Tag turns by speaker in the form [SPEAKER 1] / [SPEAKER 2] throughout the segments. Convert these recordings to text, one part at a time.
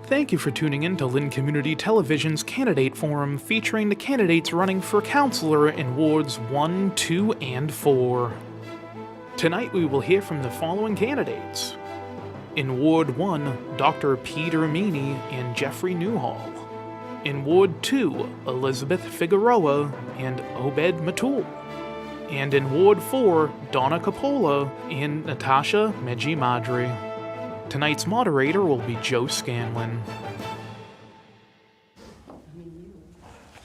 [SPEAKER 1] Thank you for tuning in to Lynn Community Television's Candidate Forum featuring the candidates running for Councilor in Wards 1, 2, and 4. Tonight we will hear from the following candidates. In Ward 1, Dr. Peter Meaney and Jeffrey Newhall. In Ward 2, Elizabeth Figueroa and Obed Matul. And in Ward 4, Donna Coppola and Natasha Megie-Maddrey. Tonight's moderator will be Joe Scanlon.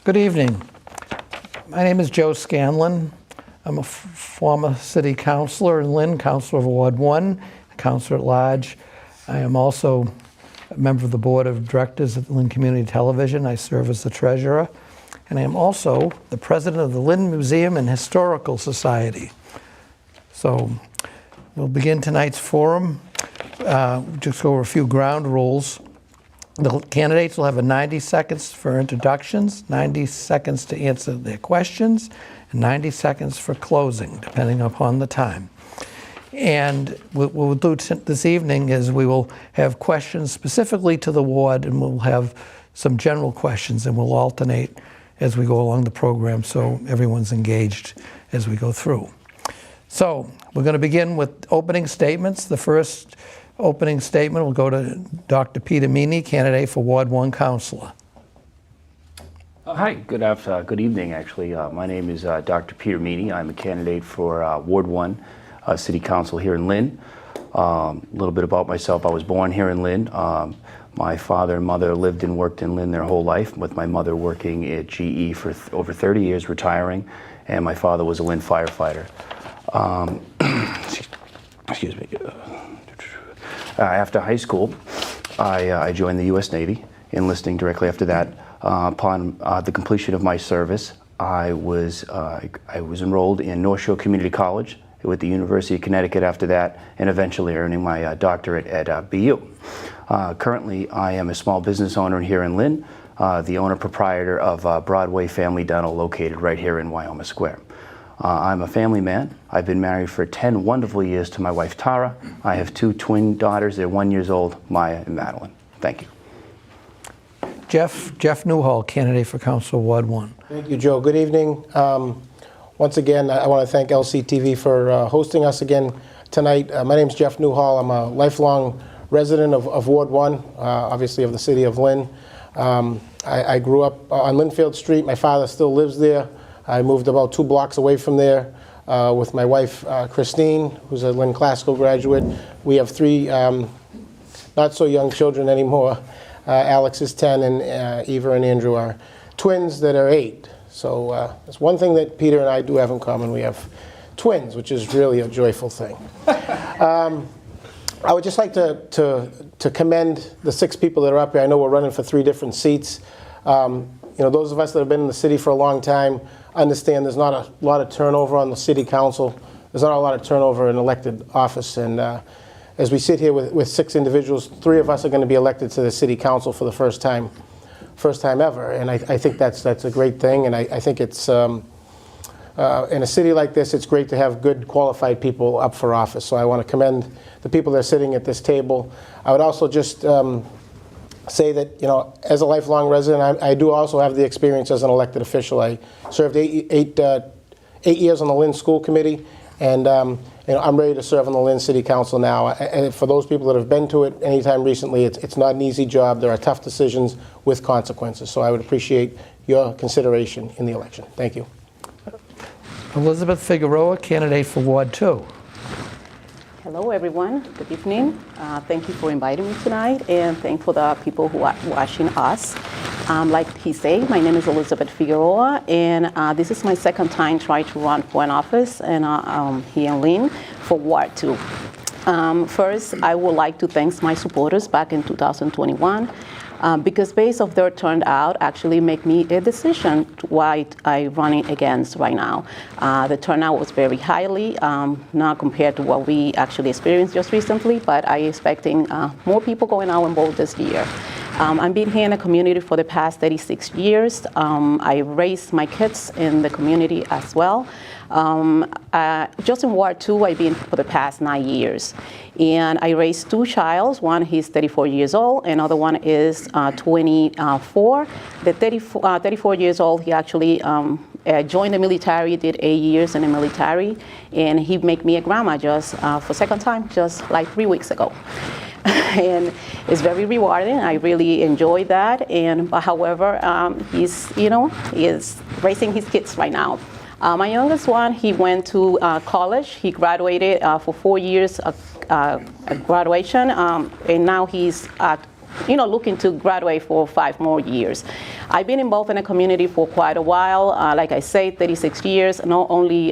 [SPEAKER 2] Good evening. My name is Joe Scanlon. I'm a former city councilor in Lynn, councilor of Ward 1, councilor at large. I am also a member of the board of directors at Lynn Community Television. I serve as the treasurer. And I am also the president of the Lynn Museum and Historical Society. So we'll begin tonight's forum. Just go over a few ground rules. The candidates will have 90 seconds for introductions, 90 seconds to answer their questions, and 90 seconds for closing, depending upon the time. And what we'll do this evening is we will have questions specifically to the ward, and we'll have some general questions, and we'll alternate as we go along the program so everyone's engaged as we go through. So we're going to begin with opening statements. The first opening statement will go to Dr. Peter Meaney, candidate for Ward 1 Councilor.
[SPEAKER 3] Hi, good evening actually. My name is Dr. Peter Meaney. I'm a candidate for Ward 1 City Council here in Lynn. A little bit about myself. I was born here in Lynn. My father and mother lived and worked in Lynn their whole life, with my mother working at GE for over 30 years, retiring, and my father was a Lynn firefighter. Excuse me. After high school, I joined the U.S. Navy, enlisting directly after that. Upon the completion of my service, I was enrolled in North Shore Community College with the University of Connecticut after that, and eventually earning my doctorate at BU. Currently, I am a small business owner here in Lynn, the owner-proprietor of Broadway Family Dental, located right here in Wyoming Square. I'm a family man. I've been married for 10 wonderful years to my wife, Tara. I have 2 twin daughters. They're 1 year old, Maya and Madeline. Thank you.
[SPEAKER 2] Jeff Newhall, candidate for Council Ward 1.
[SPEAKER 4] Thank you, Joe. Good evening. Once again, I want to thank LCTV for hosting us again tonight. My name is Jeff Newhall. I'm a lifelong resident of Ward 1, obviously of the city of Lynn. I grew up on Linfield Street. My father still lives there. I moved about 2 blocks away from there with my wife, Christine, who's a Lynn Classical graduate. We have 3 not so young children anymore. Alex is 10, and Eva and Andrew are twins that are 8. So it's one thing that Peter and I do have in common. We have twins, which is really a joyful thing. I would just like to commend the 6 people that are up here. I know we're running for 3 different seats. You know, those of us that have been in the city for a long time understand there's not a lot of turnover on the city council. There's not a lot of turnover in elected office. And as we sit here with 6 individuals, 3 of us are going to be elected to the city council for the first time ever. And I think that's a great thing. And I think it's, in a city like this, it's great to have good, qualified people up for office. So I want to commend the people that are sitting at this table. I would also just say that, you know, as a lifelong resident, I do also have the experience as an elected official. I served 8 years on the Lynn School Committee, and you know, I'm ready to serve on the Lynn City Council now. And for those people that have been to it anytime recently, it's not an easy job. There are tough decisions with consequences. So I would appreciate your consideration in the election. Thank you.
[SPEAKER 2] Elizabeth Figueroa, candidate for Ward 2.
[SPEAKER 5] Hello, everyone. Good evening. Thank you for inviting me tonight, and thank for the people who are watching us. Like he said, my name is Elizabeth Figueroa, and this is my 2nd time trying to run for an office and here in Lynn for Ward 2. First, I would like to thank my supporters back in 2021. Because based of their turnout actually make me a decision to why I'm running against right now. The turnout was very highly, not compared to what we actually experienced just recently, but I'm expecting more people going out and vote this year. I've been here in the community for the past 36 years. I raised my kids in the community as well. Just in Ward 2, I've been for the past 9 years. And I raised 2 children. One is 34 years old, another one is 24. The 34 years old, he actually joined the military, did 8 years in the military, and he made me a grandma just for second time, just like 3 weeks ago. And it's very rewarding. I really enjoy that. And however, he's raising his kids right now. My youngest one, he went to college. He graduated for 4 years graduation, and now he's looking to graduate for 5 more years. I've been involved in the community for quite a while. Like I say, 36 years, not only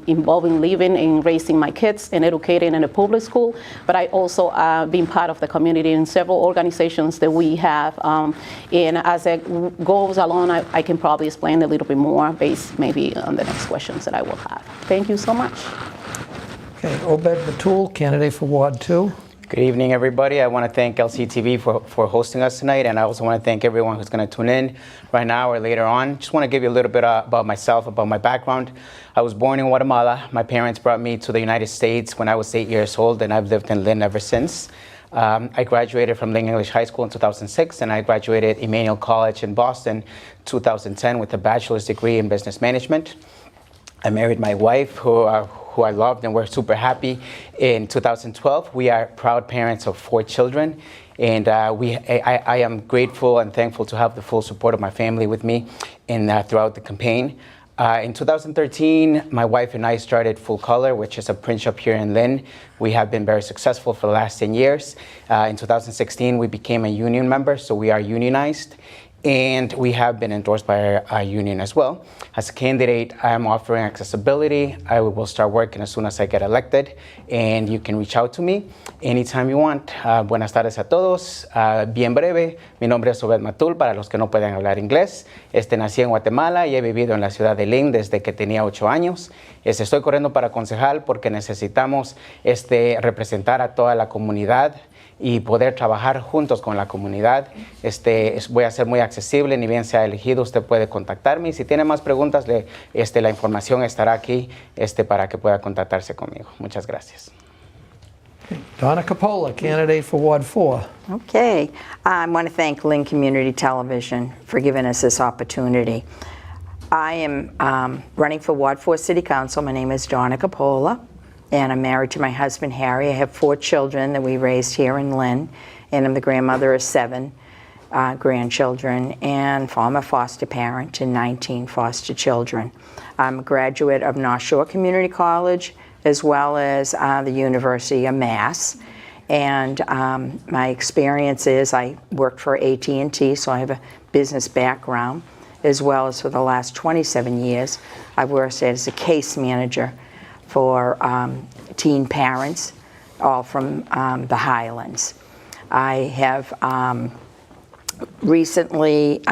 [SPEAKER 5] involved in living and raising my kids and educating in a public school, but I also been part of the community in several organizations that we have. And as it goes along, I can probably explain a little bit more based maybe on the next questions that I will have. Thank you so much.
[SPEAKER 2] Okay, Obed Matul, candidate for Ward 2.
[SPEAKER 6] Good evening, everybody. I want to thank LCTV for hosting us tonight, and I also want to thank everyone who's going to tune in right now or later on. Just want to give you a little bit about myself, about my background. I was born in Guatemala. My parents brought me to the United States when I was 8 years old, and I've lived in Lynn ever since. I graduated from Lynn English High School in 2006, and I graduated Emmanuel College in Boston 2010 with a bachelor's degree in business management. I married my wife, who I loved, and we're super happy. In 2012, we are proud parents of 4 children, and I am grateful and thankful to have the full support of my family with me throughout the campaign. In 2013, my wife and I started Full Color, which is a print shop here in Lynn. We have been very successful for the last 10 years. In 2016, we became a union member, so we are unionized. And we have been endorsed by our union as well. As a candidate, I am offering accessibility. I will start working as soon as I get elected, and you can reach out to me anytime you want. Buenas tardes a todos. Bien breve, mi nombre es Obed Matul, para los que no pueden hablar inglés. Nací en Guatemala y he vivido en la ciudad de Lynn desde que tenía 8 años. Estoy corriendo para concejal porque necesitamos representar a toda la comunidad y poder trabajar juntos con la comunidad. Voy a ser muy accesible, ni bien sea elegido, usted puede contactarme. Y si tiene más preguntas, la información estará aquí para que pueda contactarse conmigo. Muchas gracias.
[SPEAKER 2] Donna Coppola, candidate for Ward 4.
[SPEAKER 7] Okay. I want to thank Lynn Community Television for giving us this opportunity. I am running for Ward 4 City Council. My name is Donna Coppola, and I'm married to my husband, Harry. I have 4 children that we raised here in Lynn, and I'm the grandmother of 7 grandchildren and former foster parent to 19 foster children. I'm a graduate of North Shore Community College as well as the University of Mass. And my experience is I worked for AT&T, so I have a business background, as well as for the last 27 years, I've worked as a case manager for teen parents, all from the Highlands. I have recently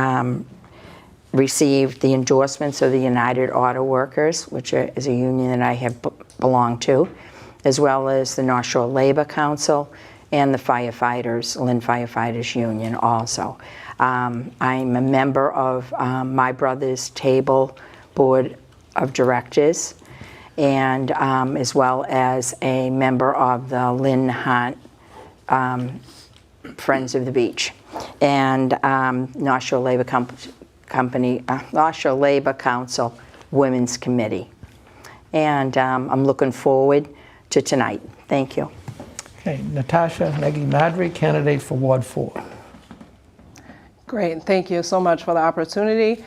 [SPEAKER 7] received the endorsements of the United Auto Workers, which is a union that I have belonged to, as well as the North Shore Labor Council and the firefighters, Lynn Firefighters Union also. I'm a member of my brother's table board of directors, and as well as a member of the Lynn Hunt Friends of the Beach, and North Shore Labor North Shore Labor Council Women's Committee. And I'm looking forward to tonight. Thank you.
[SPEAKER 2] Okay, Natasha Megie-Maddrey, candidate for Ward 4.
[SPEAKER 8] Great, thank you so much for the opportunity.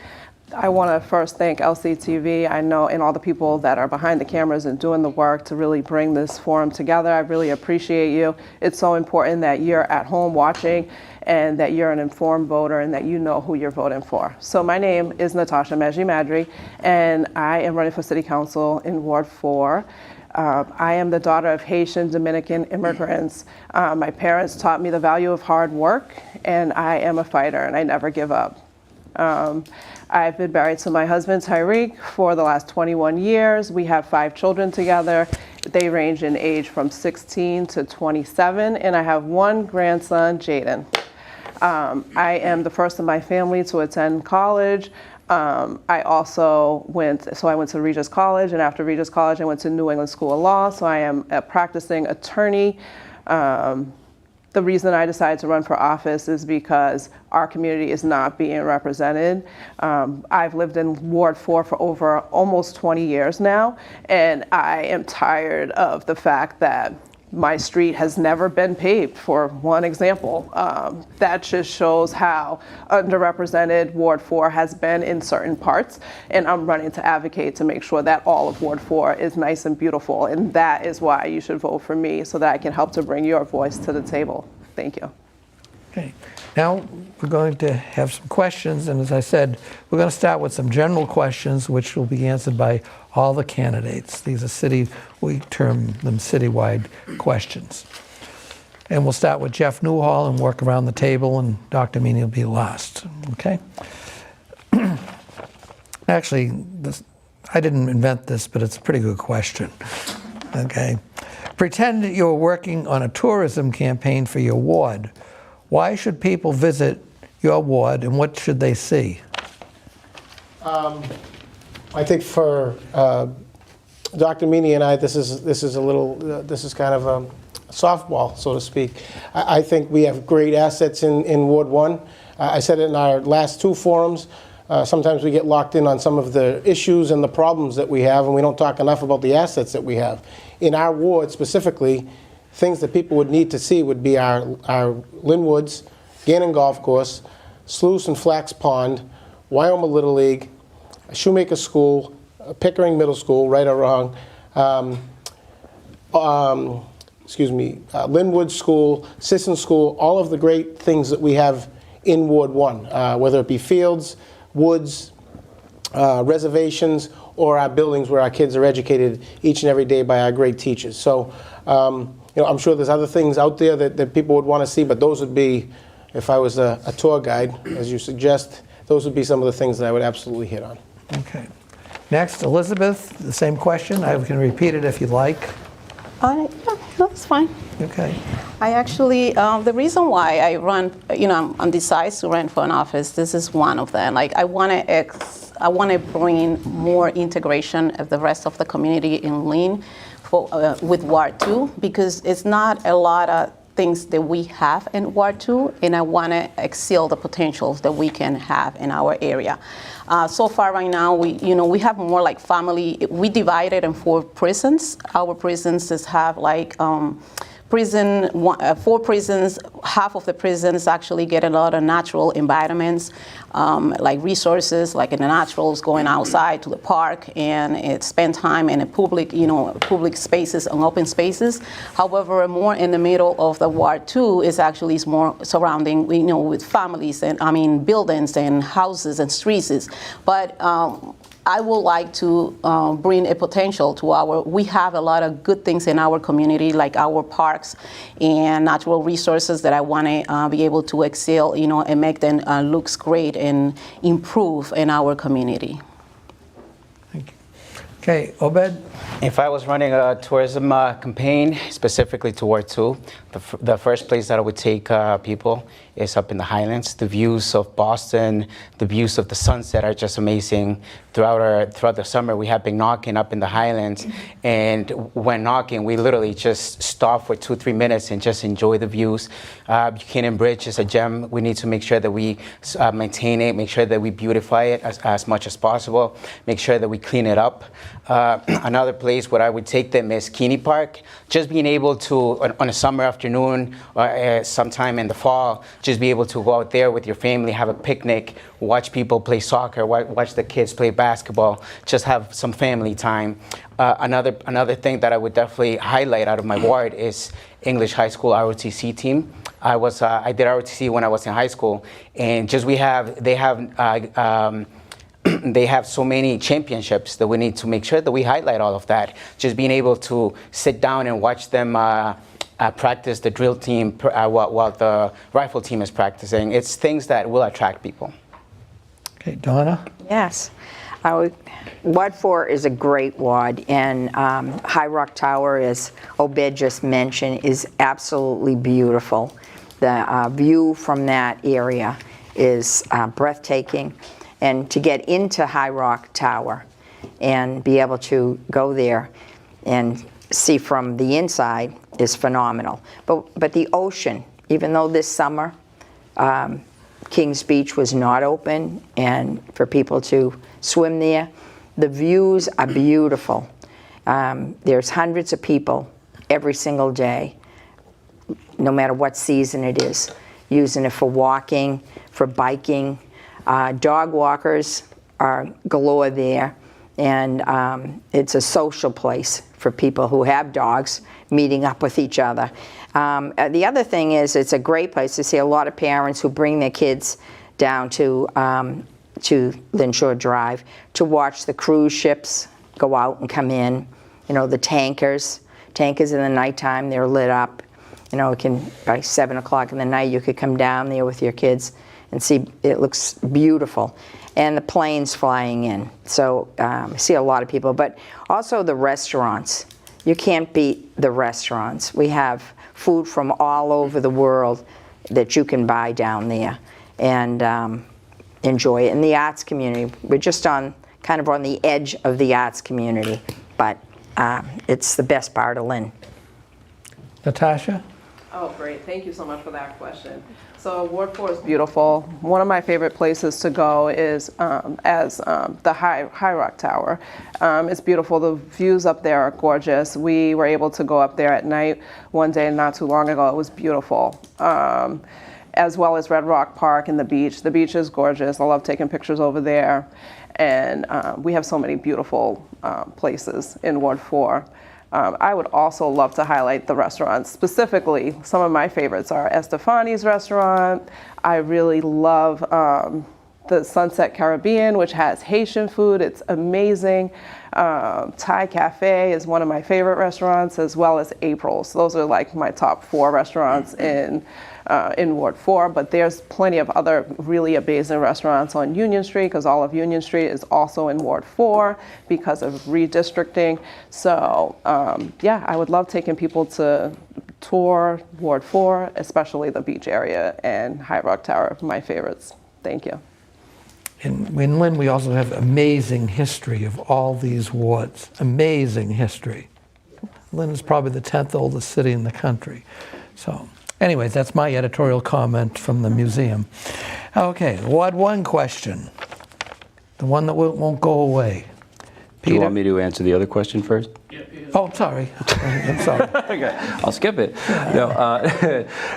[SPEAKER 8] I want to first thank LCTV, I know, and all the people that are behind the cameras and doing the work to really bring this forum together. I really appreciate you. It's so important that you're at home watching and that you're an informed voter and that you know who you're voting for. So my name is Natasha Megie-Maddrey, and I am running for City Council in Ward 4. I am the daughter of Haitian Dominican immigrants. My parents taught me the value of hard work, and I am a fighter, and I never give up. I've been married to my husband, Tyreek, for the last 21 years. We have 5 children together. They range in age from 16 to 27, and I have 1 grandson, Jaden. I am the first in my family to attend college. I also went to Regis College, and after Regis College, I went to New England School of Law, so I am a practicing attorney. The reason I decided to run for office is because our community is not being represented. I've lived in Ward 4 for over almost 20 years now, and I am tired of the fact that my street has never been paved, for one example. That just shows how underrepresented Ward 4 has been in certain parts, and I'm running to advocate to make sure that all of Ward 4 is nice and beautiful, and that is why you should vote for me, so that I can help to bring your voice to the table. Thank you.
[SPEAKER 2] Okay. Now we're going to have some questions, and as I said, we're going to start with some general questions which will be answered by all the candidates. These are we term them citywide questions. And we'll start with Jeff Newhall and work around the table, and Dr. Meaney will be last. Okay? Actually, I didn't invent this, but it's a pretty good question. Okay? Pretend that you're working on a tourism campaign for your ward. Why should people visit your ward, and what should they see?
[SPEAKER 4] I think for Dr. Meaney and I, this is kind of a softball, so to speak. I think we have great assets in Ward 1. I said it in our last 2 forums. Sometimes we get locked in on some of the issues and the problems that we have, and we don't talk enough about the assets that we have. In our ward specifically, things that people would need to see would be our Lynn Woods, Gannon Golf Course, Sluice and Flax Pond, Wyoming Little League, Shoemaker School, Pickering Middle School, right or wrong, Linwood School, Sisson School, all of the great things that we have in Ward 1, whether it be fields, woods, reservations, or our buildings where our kids are educated each and every day by our great teachers. So, I'm sure there's other things out there that people would want to see, but those would be, if I was a tour guide, as you suggest, those would be some of the things that I would absolutely hit on.
[SPEAKER 2] Okay. Next, Elizabeth, the same question. I can repeat it if you'd like.
[SPEAKER 5] Yeah, that's fine.
[SPEAKER 2] Okay.
[SPEAKER 5] I actually, the reason why I run, I'm decided to run for an office, this is one of them. Like, I want to bring more integration of the rest of the community in Lynn with Ward 2, because it's not a lot of things that we have in Ward 2, and I want to excel the potentials that we can have in our area. So far right now, we have more like family. We divided in 4 prisons. Our prisons just have like 4 prisons. Half of the prisons actually get a lot of natural environments, like resources, like in the naturals, going outside to the park, and it spend time in a public spaces and open spaces. However, more in the middle of the Ward 2 is actually more surrounding, with families and buildings and houses and streets. But I would like to bring a potential to we have a lot of good things in our community, like our parks and natural resources that I want to be able to excel, and make them looks great and improve in our community.
[SPEAKER 2] Thank you. Okay, Obed?
[SPEAKER 6] If I was running a tourism campaign specifically to Ward 2, the first place that I would take people is up in the Highlands. The views of Boston, the views of the sunset are just amazing. Throughout the summer, we have been knocking up in the Highlands, and when knocking, we literally just stop for 2-3 minutes and just enjoy the views. Buchanan Bridge is a gem. We need to make sure that we maintain it, make sure that we beautify it as much as possible, make sure that we clean it up. Another place where I would take them is Keeney Park. Just being able to, on a summer afternoon or sometime in the fall, just be able to go out there with your family, have a picnic, watch people play soccer, watch the kids play basketball, just have some family time. Another thing that I would definitely highlight out of my ward is English High School ROTC team. I did ROTC when I was in high school, and just they have so many championships that we need to make sure that we highlight all of that. Just being able to sit down and watch them practice the drill team while the rifle team is practicing. It's things that will attract people.
[SPEAKER 2] Okay, Donna?
[SPEAKER 7] Yes. Ward 4 is a great ward, and High Rock Tower, as Obed just mentioned, is absolutely beautiful. The view from that area is breathtaking. And to get into High Rock Tower and be able to go there and see from the inside is phenomenal. But the ocean, even though this summer Kings Beach was not open and for people to swim there, the views are beautiful. There's hundreds of people every single day, no matter what season it is, using it for walking, for biking. Dog walkers are galore there, and it's a social place for people who have dogs, meeting up with each other. The other thing is, it's a great place to see a lot of parents who bring their kids down to Lynn Shore Drive to watch the cruise ships go out and come in. You know, the tankers in the nighttime, they're lit up. You know, by 7 o'clock in the night, you could come down there with your kids and see, it looks beautiful. And the planes flying in. So I see a lot of people, but also the restaurants. You can't beat the restaurants. We have food from all over the world that you can buy down there and enjoy it. In the arts community, we're just kind of on the edge of the arts community, but it's the best part of Lynn.
[SPEAKER 2] Natasha?
[SPEAKER 8] Oh, great. Thank you so much for that question. So Ward 4 is beautiful. One of my favorite places to go is the High Rock Tower. It's beautiful. The views up there are gorgeous. We were able to go up there at night one day not too long ago. It was beautiful. As well as Red Rock Park and the beach. The beach is gorgeous. I love taking pictures over there. And we have so many beautiful places in Ward 4. I would also love to highlight the restaurants. Specifically, some of my favorites are Estefani's restaurant. I really love the Sunset Caribbean, which has Haitian food. It's amazing. Thai Cafe is one of my favorite restaurants, as well as April's. Those are like my top 4 restaurants in Ward 4, but there's plenty of other really amazing restaurants on Union Street, because all of Union Street is also in Ward 4 because of redistricting. So yeah, I would love taking people to tour Ward 4, especially the beach area and High Rock Tower, my favorites. Thank you.
[SPEAKER 2] In Lynn, we also have amazing history of all these wards. Amazing history. Lynn is probably the 10th oldest city in the country. So anyways, that's my editorial comment from the museum. Okay, Ward 1 question. The one that won't go away.
[SPEAKER 3] Do you want me to answer the other question first?
[SPEAKER 2] Oh, sorry. I'm sorry.
[SPEAKER 3] Okay, I'll skip it.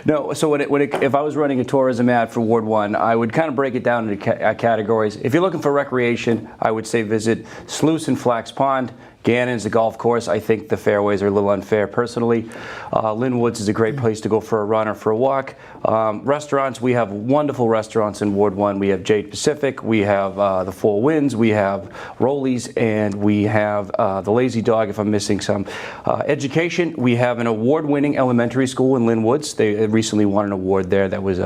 [SPEAKER 3] No, so if I was running a tourism ad for Ward 1, I would kind of break it down into categories. If you're looking for recreation, I would say visit Sluice and Flax Pond. Gannon's the golf course. I think the fairways are a little unfair personally. Lynn Woods is a great place to go for a run or for a walk. Restaurants, we have wonderful restaurants in Ward 1. We have Jade Pacific, we have the Four Winds, we have Rollies, and we have the Lazy Dog, if I'm missing some. Education, we have an award-winning elementary school in Lynn Woods. They recently won an award there that was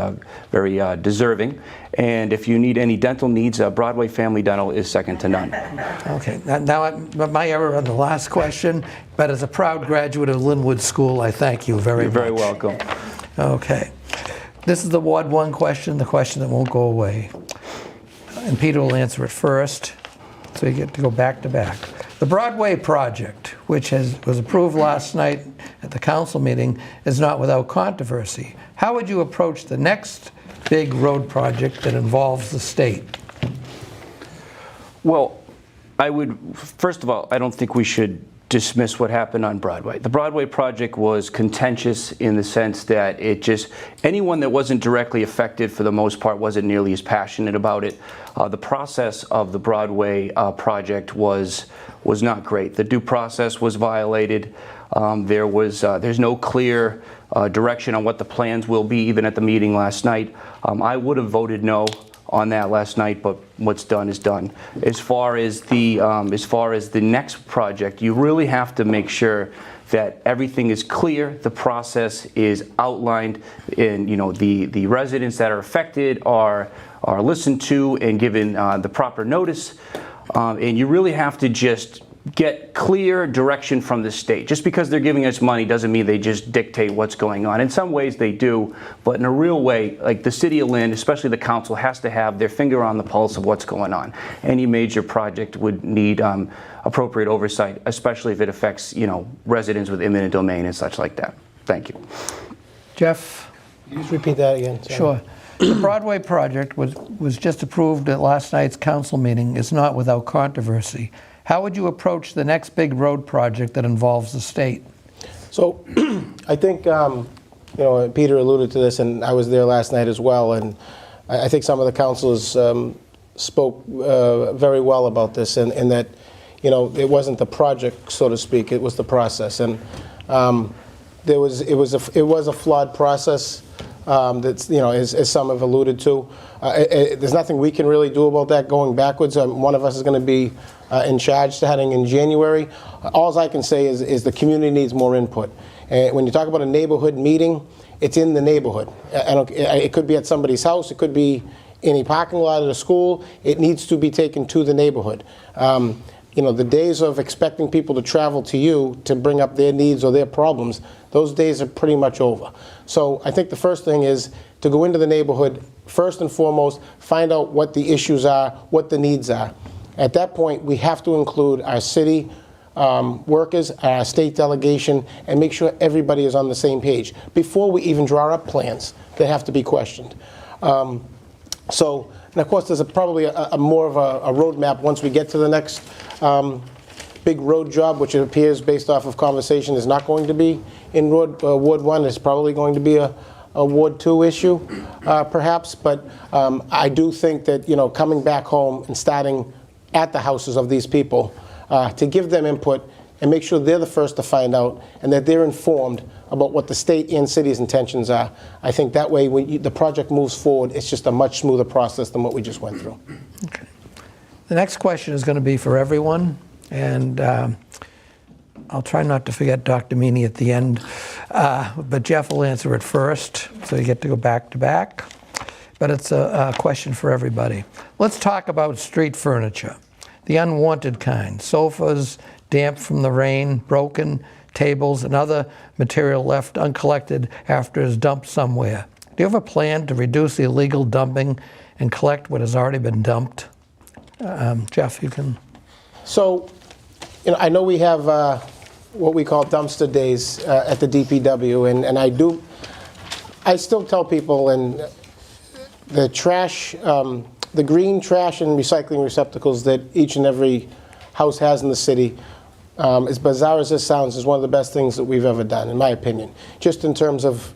[SPEAKER 3] very deserving. And if you need any dental needs, Broadway Family Dental is second to none.
[SPEAKER 2] Okay, now my error on the last question, but as a proud graduate of Linwood School, I thank you very much.
[SPEAKER 3] You're very welcome.
[SPEAKER 2] Okay, this is the Ward 1 question, the question that won't go away. And Peter will answer it first, so you get to go back to back. The Broadway project, which was approved last night at the council meeting, is not without controversy. How would you approach the next big road project that involves the state?
[SPEAKER 3] Well, first of all, I don't think we should dismiss what happened on Broadway. The Broadway project was contentious in the sense that anyone that wasn't directly affected for the most part wasn't nearly as passionate about it. The process of the Broadway project was not great. The due process was violated. There's no clear direction on what the plans will be, even at the meeting last night. I would have voted no on that last night, but what's done is done. As far as the next project, you really have to make sure that everything is clear, the process is outlined, and the residents that are affected are listened to and given the proper notice. And you really have to just get clear direction from the state. Just because they're giving us money doesn't mean they just dictate what's going on. In some ways they do, but in a real way, like the City of Lynn, especially the council, has to have their finger on the pulse of what's going on. Any major project would need appropriate oversight, especially if it affects, residents with eminent domain and such like that. Thank you.
[SPEAKER 2] Jeff?
[SPEAKER 4] Just repeat that again. Sorry.
[SPEAKER 2] Sure. The Broadway project was just approved at last night's council meeting. It's not without controversy. How would you approach the next big road project that involves the state?
[SPEAKER 4] So I think, Peter alluded to this, and I was there last night as well, and I think some of the councilors spoke very well about this, and that, it wasn't the project, so to speak, it was the process. And it was a flawed process. That's, as some have alluded to. There's nothing we can really do about that going backwards. One of us is going to be in charge starting in January. All I can say is the community needs more input. And when you talk about a neighborhood meeting, it's in the neighborhood. It could be at somebody's house. It could be in a parking lot at a school. It needs to be taken to the neighborhood. The days of expecting people to travel to you to bring up their needs or their problems, those days are pretty much over. So I think the first thing is to go into the neighborhood, first and foremost, find out what the issues are, what the needs are. At that point, we have to include our city workers, our state delegation, and make sure everybody is on the same page before we even draw up plans that have to be questioned. And of course, there's probably a more of a roadmap once we get to the next big road job, which it appears, based off of conversation, is not going to be in Ward 1. It's probably going to be a Ward 2 issue, perhaps. But I do think that, coming back home and starting at the houses of these people to give them input and make sure they're the first to find out and that they're informed about what the state and city's intentions are. I think that way, when the project moves forward, it's just a much smoother process than what we just went through.
[SPEAKER 2] Okay. The next question is going to be for everyone, and I'll try not to forget Dr. Meaney at the end, but Jeff will answer it first, so you get to go back to back. But it's a question for everybody. Let's talk about street furniture, the unwanted kind, sofas, damp from the rain, broken tables, and other material left uncollected after it's dumped somewhere. Do you have a plan to reduce the illegal dumping and collect what has already been dumped? Jeff, you can.
[SPEAKER 4] So, I know we have what we call dumpster days at the DPW, and I still tell people, and the trash, the green trash and recycling receptacles that each and every house has in the city, as bizarre as this sounds, is one of the best things that we've ever done, in my opinion. Just in terms of,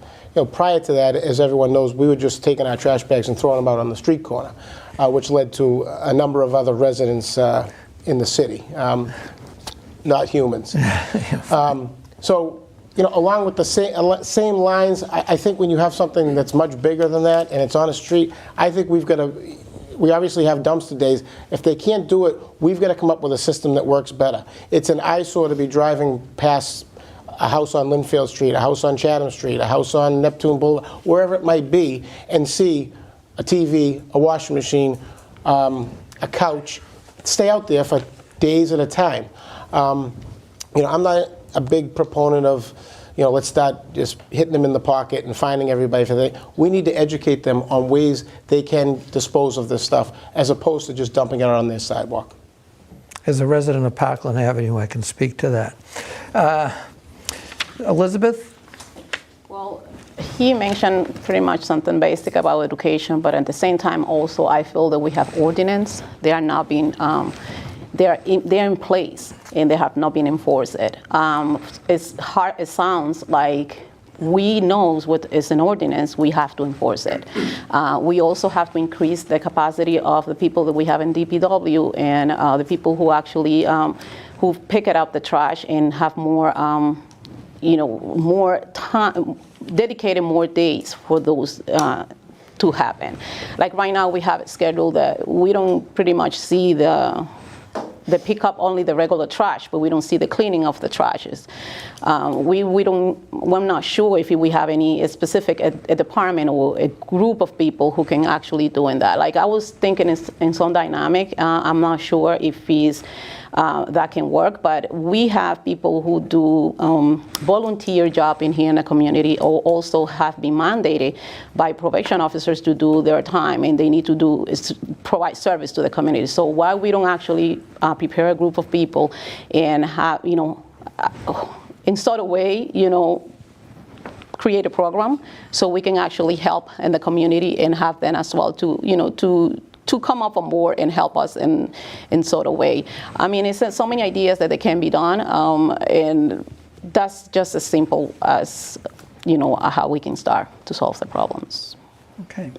[SPEAKER 4] prior to that, as everyone knows, we were just taking our trash bags and throwing them out on the street corner, which led to a number of other residents in the city, not humans. So, along with the same lines, I think when you have something that's much bigger than that and it's on a street, I think we obviously have dumpster days. If they can't do it, we've got to come up with a system that works better. It's an eyesore to be driving past a house on Linfield Street, a house on Chatham Street, a house on Neptune Boulevard, wherever it might be, and see a TV, a washing machine, a couch, stay out there for days at a time. I'm not a big proponent of, let's start just hitting them in the pocket and finding everybody for that. We need to educate them on ways they can dispose of this stuff, as opposed to just dumping it on their sidewalk.
[SPEAKER 2] As a resident of Parkland Avenue, I can speak to that. Elizabeth?
[SPEAKER 5] Well, he mentioned pretty much something basic about education, but at the same time also I feel that we have ordinance. They are not being, they're in place and they have not been enforced. It's hard, it sounds like we know what is an ordinance, we have to enforce it. We also have to increase the capacity of the people that we have in DPW and the people who actually who pick it up the trash and have more more time, dedicated more days for those to happen. Like right now we have it scheduled that we don't pretty much see the pick up only the regular trash, but we don't see the cleaning of the trashes. I'm not sure if we have any specific a department or a group of people who can actually doing that. Like I was thinking in some dynamic, I'm not sure if he's that can work. But we have people who do volunteer job in here in the community, or also have been mandated by probation officers to do their time, and they need to do is to provide service to the community. So why we don't actually prepare a group of people and have, in sort of way, create a program so we can actually help in the community and have them as well to come up on board and help us in sort of way. I mean, it's so many ideas that they can be done, and that's just as simple as how we can start to solve the problems.
[SPEAKER 2] Okay.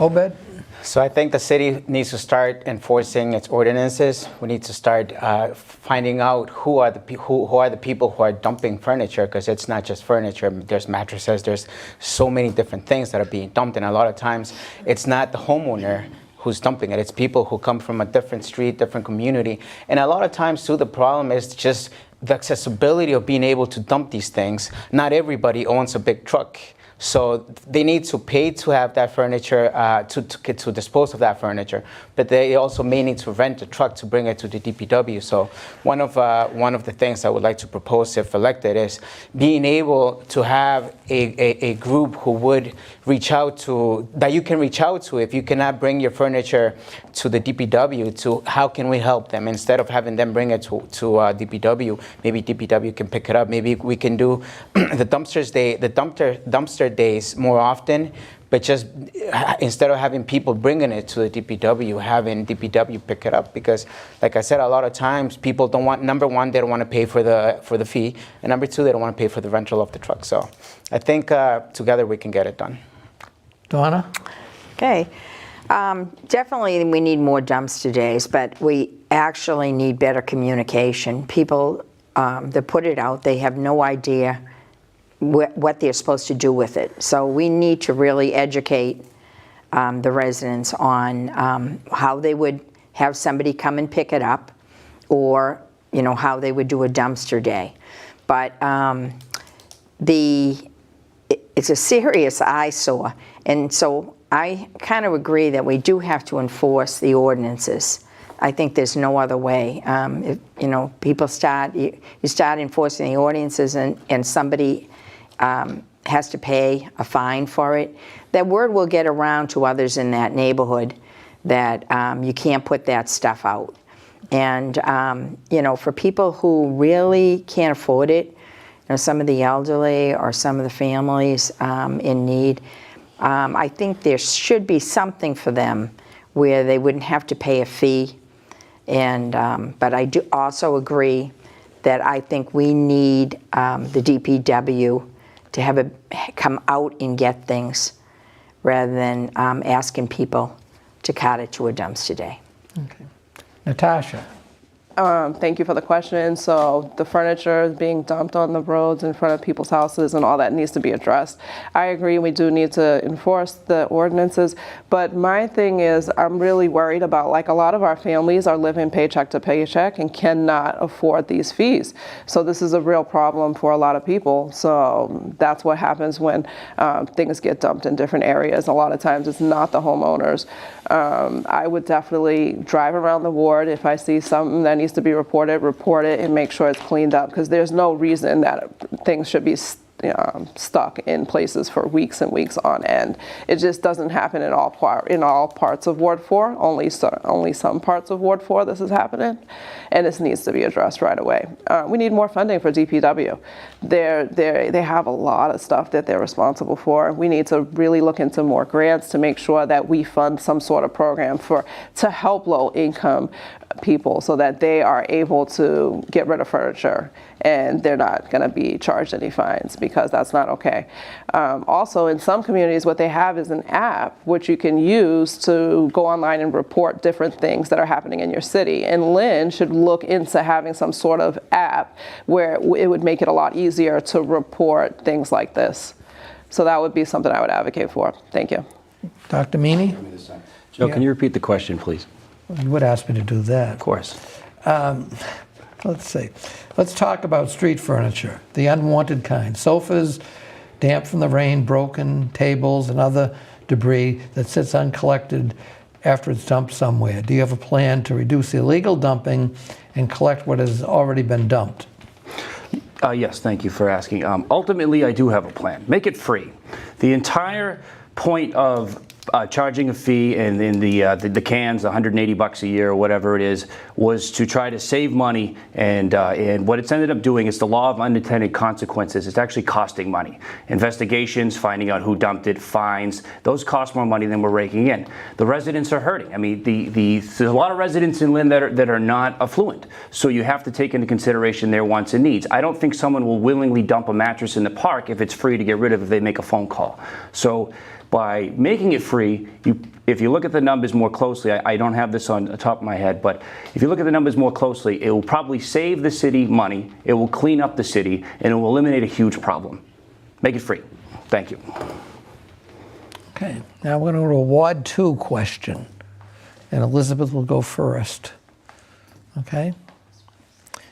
[SPEAKER 2] Obed?
[SPEAKER 6] So I think the city needs to start enforcing its ordinances. We need to start finding out who are the people who are dumping furniture, because it's not just furniture. There's mattresses. There's so many different things that are being dumped, and a lot of times it's not the homeowner who's dumping it. It's people who come from a different street, different community, and a lot of times too, the problem is just the accessibility of being able to dump these things. Not everybody owns a big truck. So they need to pay to have that furniture, to dispose of that furniture, but they also may need to rent a truck to bring it to the DPW. So one of the things I would like to propose, if elected, is being able to have a group who would reach out to, that you can reach out to if you cannot bring your furniture to the DPW, to how can we help them, instead of having them bring it to DPW. Maybe DPW can pick it up. Maybe we can do the dumpster days more often, but just instead of having people bringing it to the DPW, having DPW pick it up. Because like I said, a lot of times people don't want, number one, they don't want to pay for the fee, and number two, they don't want to pay for the rental of the truck. So I think together we can get it done. Donna?
[SPEAKER 7] Okay. Definitely we need more dumpster days, but we actually need better communication. People that put it out, they have no idea what they're supposed to do with it. So we need to really educate the residents on how they would have somebody come and pick it up, or how they would do a dumpster day. But it's a serious eyesore, and so I kind of agree that we do have to enforce the ordinances. I think there's no other way. If people you start enforcing the ordinances, and somebody has to pay a fine for it, that word will get around to others in that neighborhood that you can't put that stuff out. And for people who really can't afford it, some of the elderly or some of the families in need, I think there should be something for them where they wouldn't have to pay a fee. And but I do also agree that I think we need the DPW to have come out and get things, rather than asking people to cart it to a dumpster day.
[SPEAKER 2] Okay. Natasha?
[SPEAKER 8] Thank you for the question. So the furniture is being dumped on the roads in front of people's houses, and all that needs to be addressed. I agree, we do need to enforce the ordinances, but my thing is, I'm really worried about, like, a lot of our families are living paycheck to paycheck and cannot afford these fees. So this is a real problem for a lot of people. So that's what happens when things get dumped in different areas. A lot of times it's not the homeowners. I would definitely drive around the ward. If I see something that needs to be reported, report it and make sure it's cleaned up, because there's no reason that things should be stuck in places for weeks and weeks on end. It just doesn't happen in all parts of Ward 4. Only some parts of Ward 4 this is happening, and this needs to be addressed right away. We need more funding for DPW. They have a lot of stuff that they're responsible for. We need to really look into more grants to make sure that we fund some sort of program to help low-income people, so that they are able to get rid of furniture and they're not going to be charged any fines, because that's not okay. Also, in some communities, what they have is an app which you can use to go online and report different things that are happening in your city. And Lynn should look into having some sort of app where it would make it a lot easier to report things like this. So that would be something I would advocate for. Thank you.
[SPEAKER 2] Dr. Meaney?
[SPEAKER 9] Joe, can you repeat the question, please?
[SPEAKER 2] You would ask me to do that.
[SPEAKER 9] Of course.
[SPEAKER 2] Let's see. Let's talk about street furniture, the unwanted kind. Sofas, damp from the rain, broken tables, and other debris that sits uncollected after it's dumped somewhere? Do you have a plan to reduce illegal dumping and collect what has already been dumped?
[SPEAKER 3] Yes, thank you for asking. Ultimately, I do have a plan. Make it free. The entire point of charging a fee and in the cans, $180 a year or whatever it is, was to try to save money. And what it's ended up doing is the law of unintended consequences. It's actually costing money. Investigations, finding out who dumped it, fines, those cost more money than we're raking in. The residents are hurting. I mean, there's a lot of residents in Lynn that are not affluent. So you have to take into consideration their wants and needs. I don't think someone will willingly dump a mattress in the park if it's free to get rid of if they make a phone call. So by making it free, if you look at the numbers more closely, I don't have this on the top of my head, but if you look at the numbers more closely, it will probably save the city money, it will clean up the city, and it will eliminate a huge problem. Make it free. Thank you.
[SPEAKER 2] Okay, now we're going to go to a Ward 2 question, and Elizabeth will go first. Okay?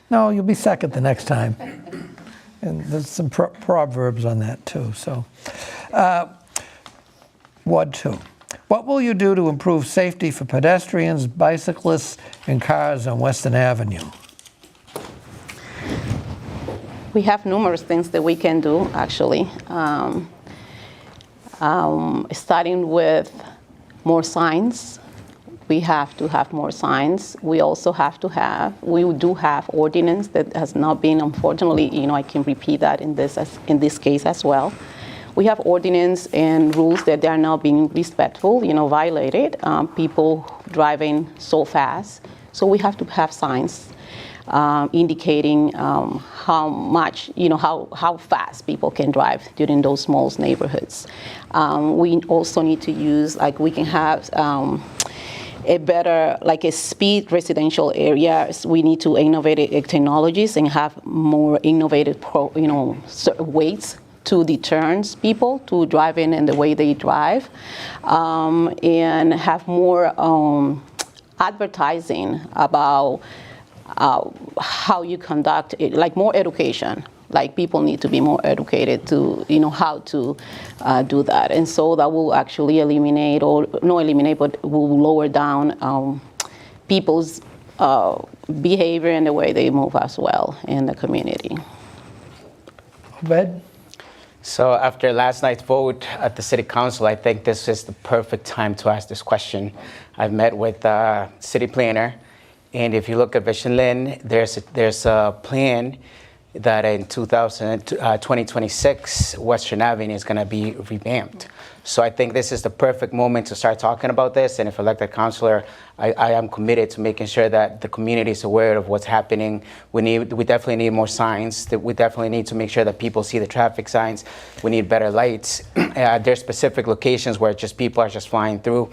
[SPEAKER 2] No, you'll be second the next time. And there's some proverbs on that too, so. Ward 2. What will you do to improve safety for pedestrians, bicyclists, and cars on Western Avenue?
[SPEAKER 5] We have numerous things that we can do, actually. Starting with more signs. We have to have more signs. We also have to have, we do have ordinance that has not been, unfortunately, I can repeat that in this case as well. We have ordinance and rules that they are not being respectful, violated. People driving so fast. So we have to have signs indicating how much, how fast people can drive during those small neighborhoods. We also need to use, we can have a better, a speed residential areas. We need to innovate technologies and have more innovative, weights to deter people to driving in the way they drive, and have more advertising about how you conduct it, more education. People need to be more educated to, how to do that. And so that will actually eliminate, or not eliminate, but will lower down people's behavior and the way they move as well in the community.
[SPEAKER 2] Obed?
[SPEAKER 6] So after last night's vote at the City Council, I think this is the perfect time to ask this question. I've met with the city planner, and if you look at Vision Lynn, there's a plan that in 2026, Western Avenue is going to be revamped. So I think this is the perfect moment to start talking about this. And if elected councilor, I am committed to making sure that the community is aware of what's happening. We definitely need more signs. We definitely need to make sure that people see the traffic signs. We need better lights. There's specific locations where people are just flying through.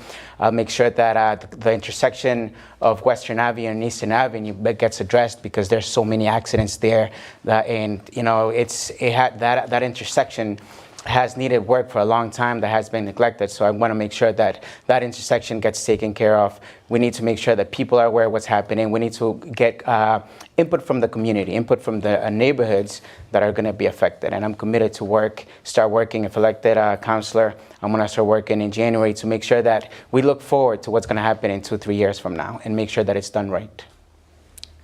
[SPEAKER 6] Make sure that the intersection of Western Avenue and Eastern Avenue gets addressed, because there's so many accidents there. That intersection has needed work for a long time that has been neglected. So I want to make sure that that intersection gets taken care of. We need to make sure that people are aware of what's happening. We need to get input from the community, input from the neighborhoods that are going to be affected. And I'm committed to start working. If elected councilor, I'm going to start working in January to make sure that we look forward to what's going to happen in 2-3 years from now and make sure that it's done right.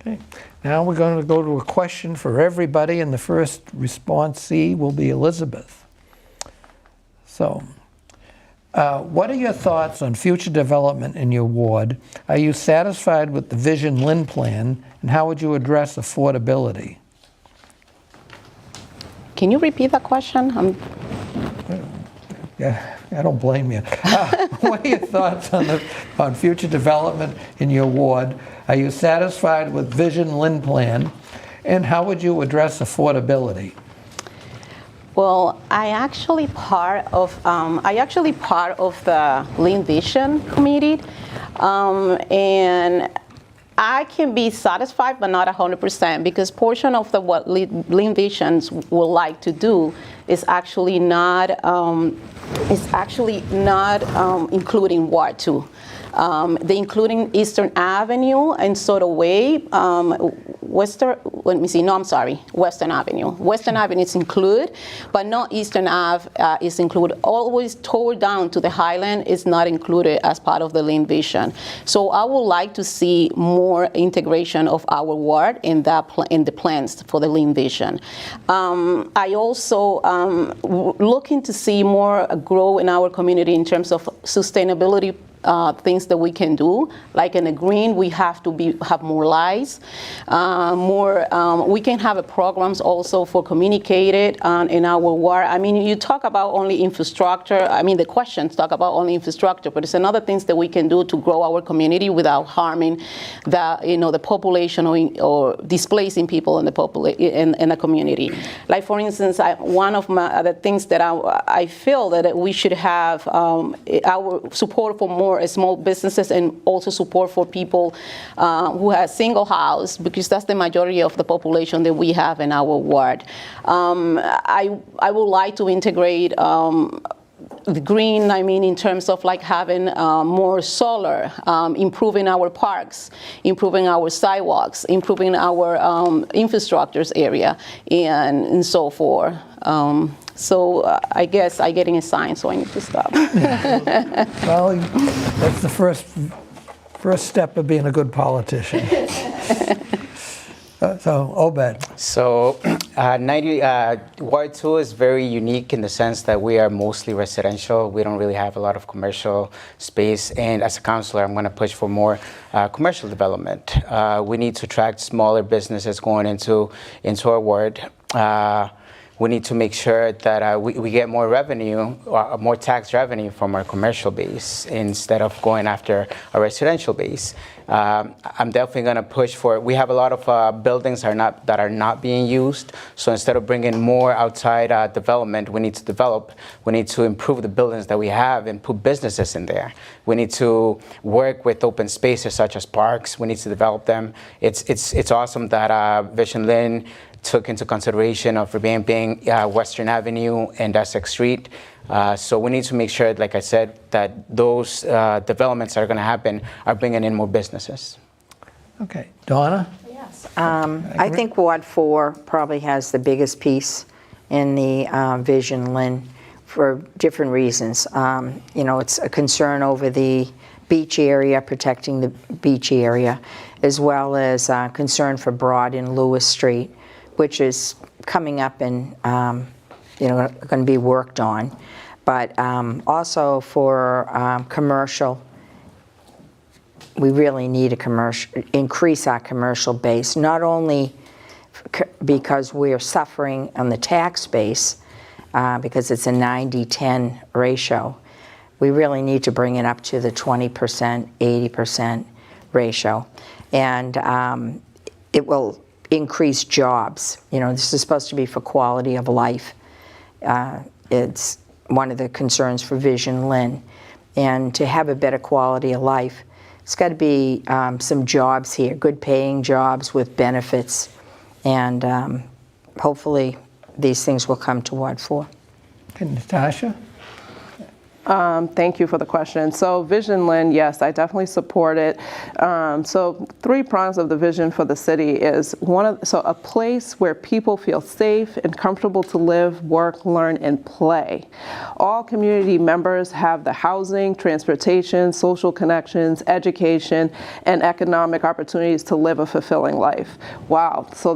[SPEAKER 2] Okay. Now we're going to go to a question for everybody, and the first responsee will be Elizabeth. So, what are your thoughts on future development in your ward? Are you satisfied with the Vision Lynn plan, and how would you address affordability?
[SPEAKER 5] Can you repeat that question?
[SPEAKER 2] Yeah, I don't blame you. What are your thoughts on future development in your ward? Are you satisfied with Vision Lynn plan, and how would you address affordability?
[SPEAKER 5] Well, I actually part of the Lynn Vision Committee, and I can be satisfied, but not 100%, because portion of what Lynn Visions would like to do is actually not including Ward 2. They including Eastern Avenue and sort of way, Western Avenue. Western Avenue is included, but not Eastern Ave is included. Always toward down to the Highland is not included as part of the Lynn vision. So I would like to see more integration of our ward in in the plans for the Lynn vision. I also looking to see more grow in our community in terms of sustainability. Things that we can do, like in the green, we have to have more lights, we can have programs also for communicated in our ward. I mean, you talk about only infrastructure. I mean, the questions talk about only infrastructure, but it's another things that we can do to grow our community without harming the population or displacing people in the community. Like for instance, one of the things that I feel that we should have our support for more small businesses and also support for people who have single house, because that's the majority of the population that we have in our ward. I would like to integrate the green, I mean, in terms of like having more solar, improving our parks, improving our sidewalks, improving our infrastructures area, and so forth. So I guess I'm getting a sign, so I need to stop.
[SPEAKER 2] Well, that's the first step of being a good politician. So, Obed.
[SPEAKER 6] So, Ward 2 is very unique in the sense that we are mostly residential. We don't really have a lot of commercial space. And as a councilor, I'm going to push for more commercial development. We need to attract smaller businesses going into our ward. We need to make sure that we get more revenue, more tax revenue from our commercial base instead of going after a residential base. I'm definitely going to push for. We have a lot of buildings that are not being used. So instead of bringing more outside development, we need to develop. We need to improve the buildings that we have and put businesses in there. We need to work with open spaces such as parks. We need to develop them. It's awesome that Vision Lynn took into consideration of revamping Western Avenue and Essex Street. So we need to make sure, like I said, that those developments that are going to happen are bringing in more businesses.
[SPEAKER 2] Okay. Donna?
[SPEAKER 7] Yes. I think Ward 4 probably has the biggest piece in the Vision Lynn for different reasons. It's a concern over the beach area, protecting the beach area, as well as concern for Broad and Lewis Street, which is coming up and going to be worked on. But also for commercial, we really need increase our commercial base, not only because we're suffering on the tax base, because it's a 90-10 ratio. We really need to bring it up to the 20%, 80% ratio. And it will increase jobs. This is supposed to be for quality of life. It's one of the concerns for Vision Lynn. And to have a better quality of life, it's got to be some jobs here, good paying jobs with benefits. And hopefully these things will come to Ward 4.
[SPEAKER 2] Okay, Natasha?
[SPEAKER 8] Thank you for the question. So Vision Lynn, yes, I definitely support it. So 3 prongs of the vision for the city is a place where people feel safe and comfortable to live, work, learn, and play. All community members have the housing, transportation, social connections, education, and economic opportunities to live a fulfilling life. Wow. So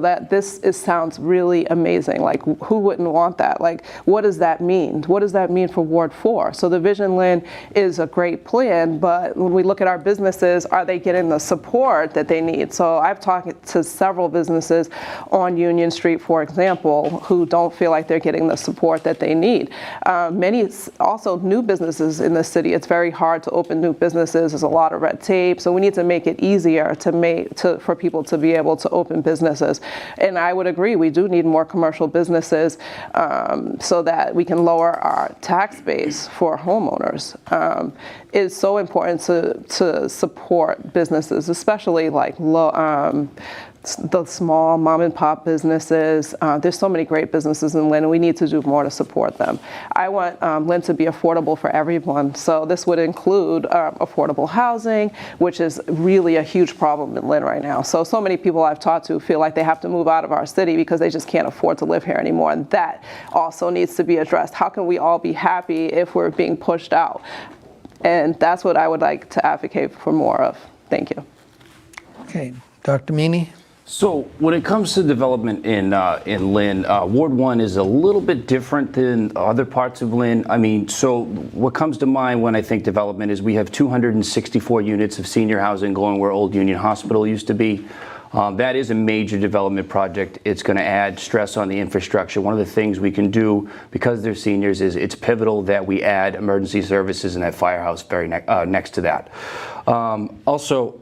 [SPEAKER 8] sounds really amazing. Like, who wouldn't want that? Like, what does that mean? What does that mean for Ward 4? So the Vision Lynn is a great plan, but when we look at our businesses, are they getting the support that they need? So I've talked to several businesses on Union Street, for example, who don't feel like they're getting the support that they need. Many also new businesses in the city, it's very hard to open new businesses. There's a lot of red tape, so we need to make it easier for people to be able to open businesses. And I would agree, we do need more commercial businesses so that we can lower our tax base for homeowners. It's so important to support businesses, especially like the small mom and pop businesses. There's so many great businesses in Lynn, and we need to do more to support them. I want Lynn to be affordable for everyone. So this would include affordable housing, which is really a huge problem in Lynn right now. So many people I've talked to feel like they have to move out of our city because they just can't afford to live here anymore. And that also needs to be addressed. How can we all be happy if we're being pushed out? And that's what I would like to advocate for more of. Thank you.
[SPEAKER 2] Okay, Dr. Meaney?
[SPEAKER 9] So when it comes to development in Lynn, Ward 1 is a little bit different than other parts of Lynn. I mean, so what comes to mind when I think development is we have 264 units of senior housing going where Old Union Hospital used to be. That is a major development project. It's going to add stress on the infrastructure. One of the things we can do, because they're seniors, is it's pivotal that we add emergency services in that firehouse very next to that. Also,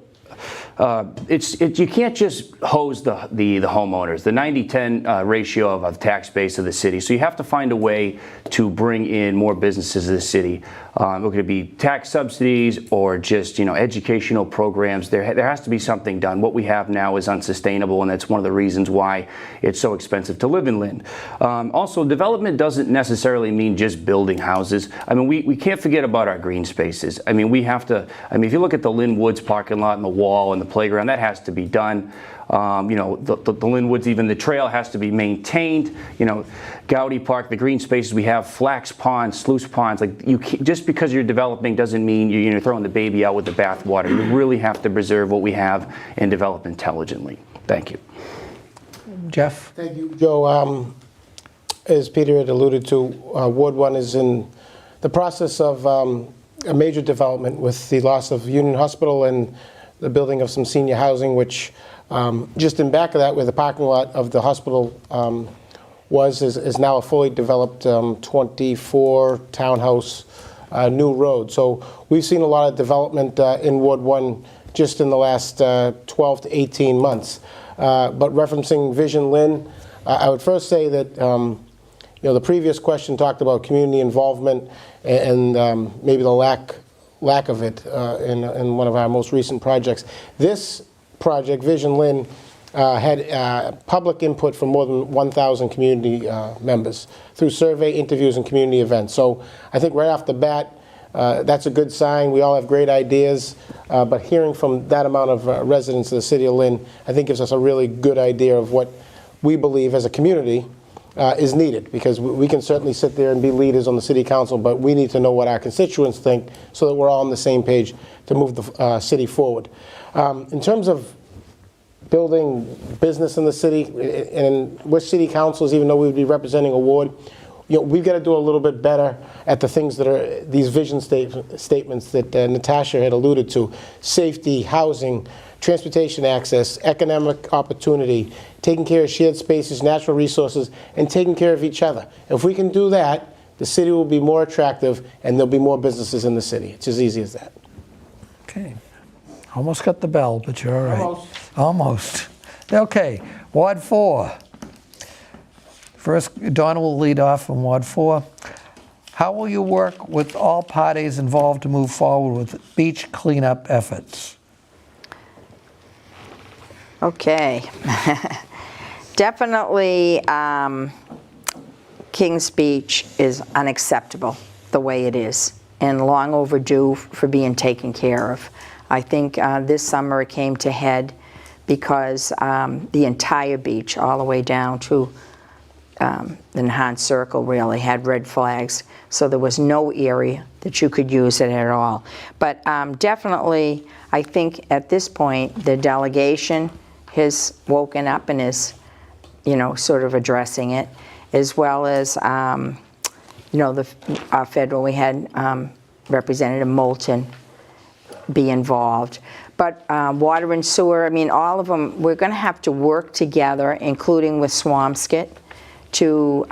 [SPEAKER 9] you can't just hose the homeowners. The 90-10 ratio of tax base of the city. So you have to find a way to bring in more businesses to the city. It could be tax subsidies or just educational programs. There has to be something done. What we have now is unsustainable, and that's one of the reasons why it's so expensive to live in Lynn. Also, development doesn't necessarily mean just building houses. I mean, we can't forget about our green spaces. I mean, we have to. I mean, if you look at the Lynn Woods parking lot and the wall and the playground, that has to be done. The Lynn Woods, even the trail has to be maintained. Gowdy Park, the green spaces we have, flax ponds, sluice ponds. Like just because you're developing doesn't mean you're throwing the baby out with the bathwater. You really have to preserve what we have and develop intelligently. Thank you.
[SPEAKER 2] Jeff?
[SPEAKER 4] Thank you, Joe. As Peter had alluded to, Ward 1 is in the process of a major development with the loss of Union Hospital and the building of some senior housing, which just in back of that, where the parking lot of the hospital is now a fully developed 24 townhouse new road. So we've seen a lot of development in Ward 1 just in the last 12 to 18 months. But referencing Vision Lynn, I would first say that the previous question talked about community involvement and maybe the lack of it in one of our most recent projects. This project, Vision Lynn, had public input from more than 1,000 community members through survey, interviews, and community events. So I think right off the bat, that's a good sign. We all have great ideas, but hearing from that amount of residents of the city of Lynn, I think gives us a really good idea of what we believe as a community is needed, because we can certainly sit there and be leaders on the city council, but we need to know what our constituents think so that we're all on the same page to move the city forward. In terms of building business in the city, and we're city councils, even though we would be representing a ward, we've got to do a little bit better at the things that are these vision statements that Natasha had alluded to: safety, housing, transportation access, economic opportunity, taking care of shared spaces, natural resources, and taking care of each other. If we can do that, the city will be more attractive and there'll be more businesses in the city. It's as easy as that.
[SPEAKER 2] Okay. Almost got the bell, but you're all right. Almost. Okay, Ward 4. First, Donna will lead off on Ward 4. How will you work with all parties involved to move forward with beach cleanup efforts?
[SPEAKER 7] Okay. Definitely, Kings Beach is unacceptable the way it is and long overdue for being taken care of. I think this summer it came to head because the entire beach, all the way down to the Newhall Circle, really had red flags. So there was no area that you could use it at all. But definitely, I think at this point, the delegation has woken up and is, sort of addressing it, as well as, our federal, we had Representative Moulton be involved. But water and sewer, all of them, we're going to have to work together, including with Swampscott, to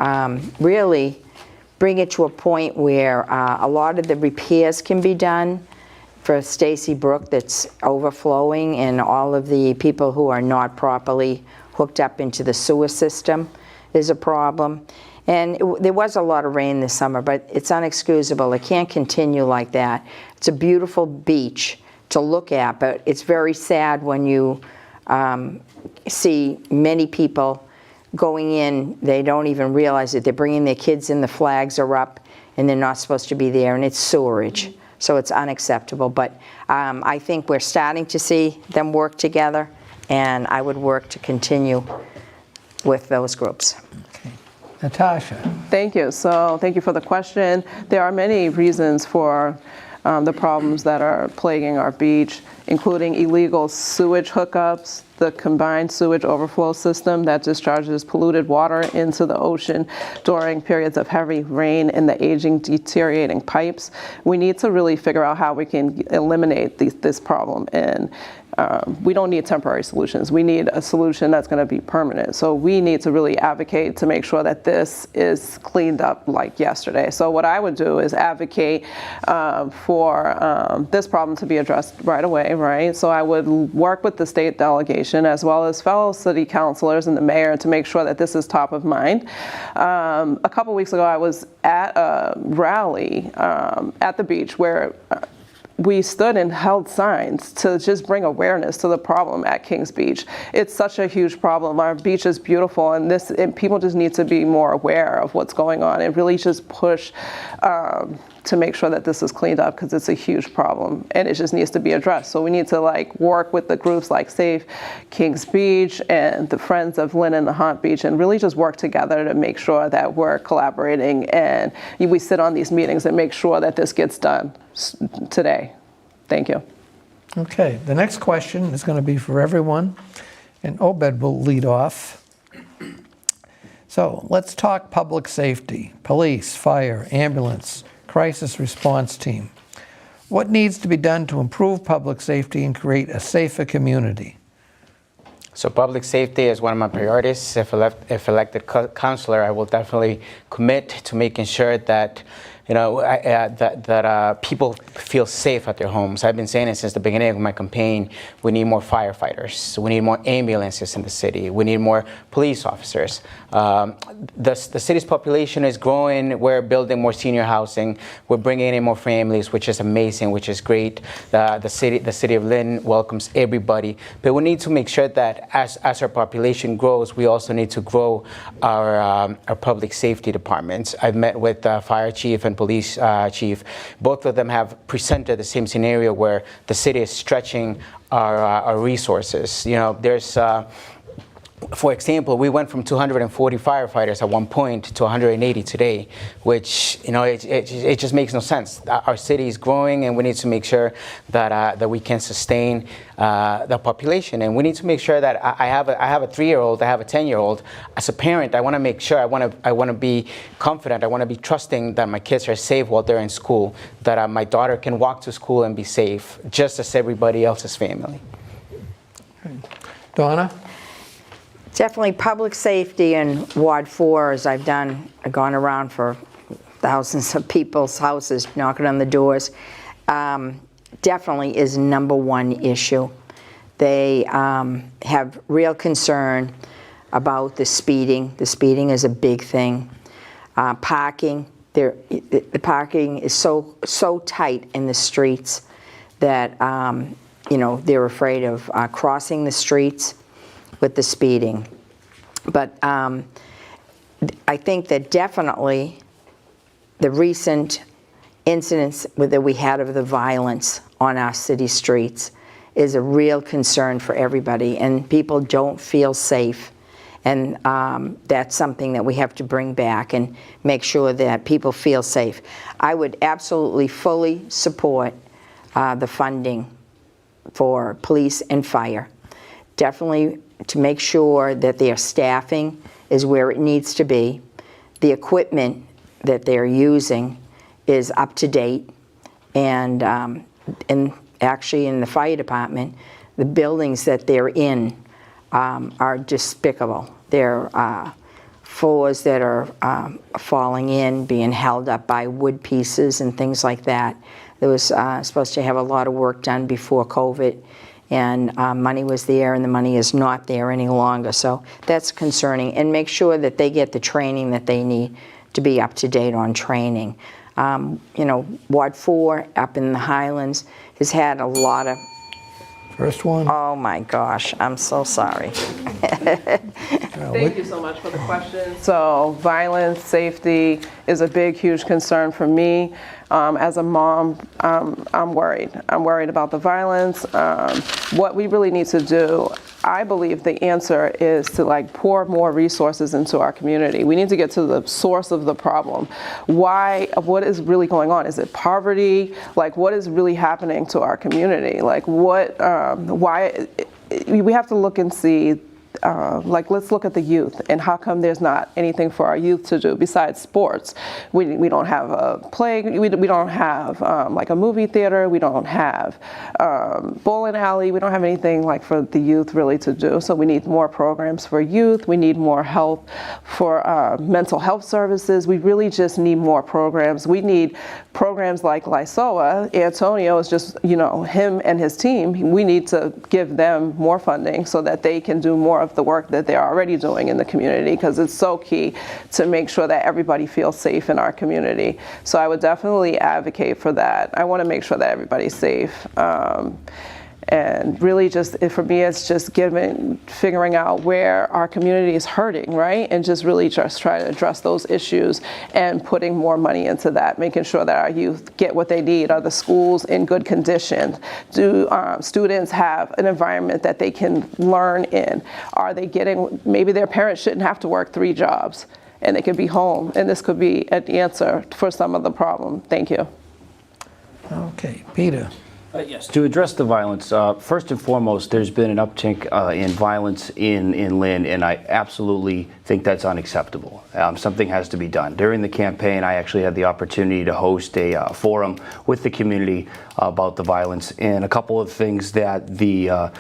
[SPEAKER 7] really bring it to a point where a lot of the repairs can be done for Stacy Brook that's overflowing, and all of the people who are not properly hooked up into the sewer system is a problem. And there was a lot of rain this summer, but it's unexcusable. It can't continue like that. It's a beautiful beach to look at, but it's very sad when you see many people going in, they don't even realize it. They're bringing their kids in, the flags are up, and they're not supposed to be there, and it's sewerage. So it's unacceptable. But I think we're starting to see them work together, and I would work to continue with those groups.
[SPEAKER 2] Okay. Natasha.
[SPEAKER 8] Thank you. So thank you for the question. There are many reasons for the problems that are plaguing our beach, including illegal sewage hookups, the combined sewage overflow system that discharges polluted water into the ocean during periods of heavy rain, and the aging, deteriorating pipes. We need to really figure out how we can eliminate this problem. And we don't need temporary solutions. We need a solution that's going to be permanent. So we need to really advocate to make sure that this is cleaned up like yesterday. So what I would do is advocate for this problem to be addressed right away, right? So I would work with the state delegation as well as fellow city councilors and the mayor to make sure that this is top of mind. A couple weeks ago, I was at a rally at the beach where we stood and held signs to just bring awareness to the problem at Kings Beach. It's such a huge problem. Our beach is beautiful, and people just need to be more aware of what's going on and really just push to make sure that this is cleaned up, because it's a huge problem and it just needs to be addressed. So we need to work with the groups like Save Kings Beach and the Friends of Lynn and the Haunt Beach, and really just work together to make sure that we're collaborating and we sit on these meetings and make sure that this gets done today. Thank you.
[SPEAKER 2] Okay, the next question is going to be for everyone, and Obed will lead off. So let's talk public safety, police, fire, ambulance, crisis response team. What needs to be done to improve public safety and create a safer community?
[SPEAKER 6] So public safety is one of my priorities. If elected councilor, I will definitely commit to making sure that people feel safe at their homes. I've been saying it since the beginning of my campaign. We need more firefighters. We need more ambulances in the city. We need more police officers. The city's population is growing. We're building more senior housing. We're bringing in more families, which is amazing, which is great. The city of Lynn welcomes everybody. But we need to make sure that as our population grows, we also need to grow our public safety departments. I've met with the fire chief and police chief. Both of them have presented the same scenario where the city is stretching our resources. There's for example, we went from 240 firefighters at one point to 180 today, which it just makes no sense. Our city is growing, and we need to make sure that we can sustain the population. And we need to make sure that I have a 3-year-old, I have a 10-year-old. As a parent, I want to make sure I want to be confident. I want to be trusting that my kids are safe while they're in school. That my daughter can walk to school and be safe, just as everybody else's family.
[SPEAKER 2] Donna?
[SPEAKER 7] Definitely public safety in Ward 4, as I've gone around for thousands of people's houses, knocking on the doors, definitely is #1 issue. They have real concern about the speeding. The speeding is a big thing. Parking, the parking is so tight in the streets that they're afraid of crossing the streets with the speeding. But I think that definitely the recent incidents that we had of the violence on our city streets is a real concern for everybody, and people don't feel safe. And that's something that we have to bring back and make sure that people feel safe. I would absolutely fully support the funding for police and fire. Definitely to make sure that their staffing is where it needs to be. The equipment that they're using is up to date. And actually in the fire department, the buildings that they're in are despicable. They're floors that are falling in, being held up by wood pieces and things like that. There was supposed to have a lot of work done before COVID, and money was there, and the money is not there any longer. So that's concerning. And make sure that they get the training that they need to be up to date on training. Ward 4 up in the Highlands has had a lot of
[SPEAKER 2] First one.
[SPEAKER 7] Oh my gosh, I'm so sorry.
[SPEAKER 8] Thank you so much for the question. So violence, safety is a big, huge concern for me. As a mom, I'm worried. I'm worried about the violence. What we really need to do, I believe the answer is to pour more resources into our community. We need to get to the source of the problem. What is really going on? Is it poverty? What is really happening to our community? Why? We have to look and see, let's look at the youth and how come there's not anything for our youth to do besides sports. We don't have a play, we don't have a movie theater, we don't have bowling alley, we don't have anything for the youth really to do. So we need more programs for youth, we need more help for mental health services. We really just need more programs. We need programs like LISOA. Antonio is just, him and his team, we need to give them more funding so that they can do more of the work that they're already doing in the community, because it's so key to make sure that everybody feels safe in our community. So I would definitely advocate for that. I want to make sure that everybody's safe. And really for me, it's just figuring out where our community is hurting, right? And just really just try to address those issues and putting more money into that, making sure that our youth get what they need. Are the schools in good condition? Do students have an environment that they can learn in? Are they maybe their parents shouldn't have to work 3 jobs and they could be home. And this could be an answer for some of the problem. Thank you.
[SPEAKER 2] Okay, Peter.
[SPEAKER 9] Yes, to address the violence, first and foremost, there's been an uptick in violence in Lynn, and I absolutely think that's unacceptable. Something has to be done. During the campaign, I actually had the opportunity to host a forum with the community about the violence, and a couple of things that the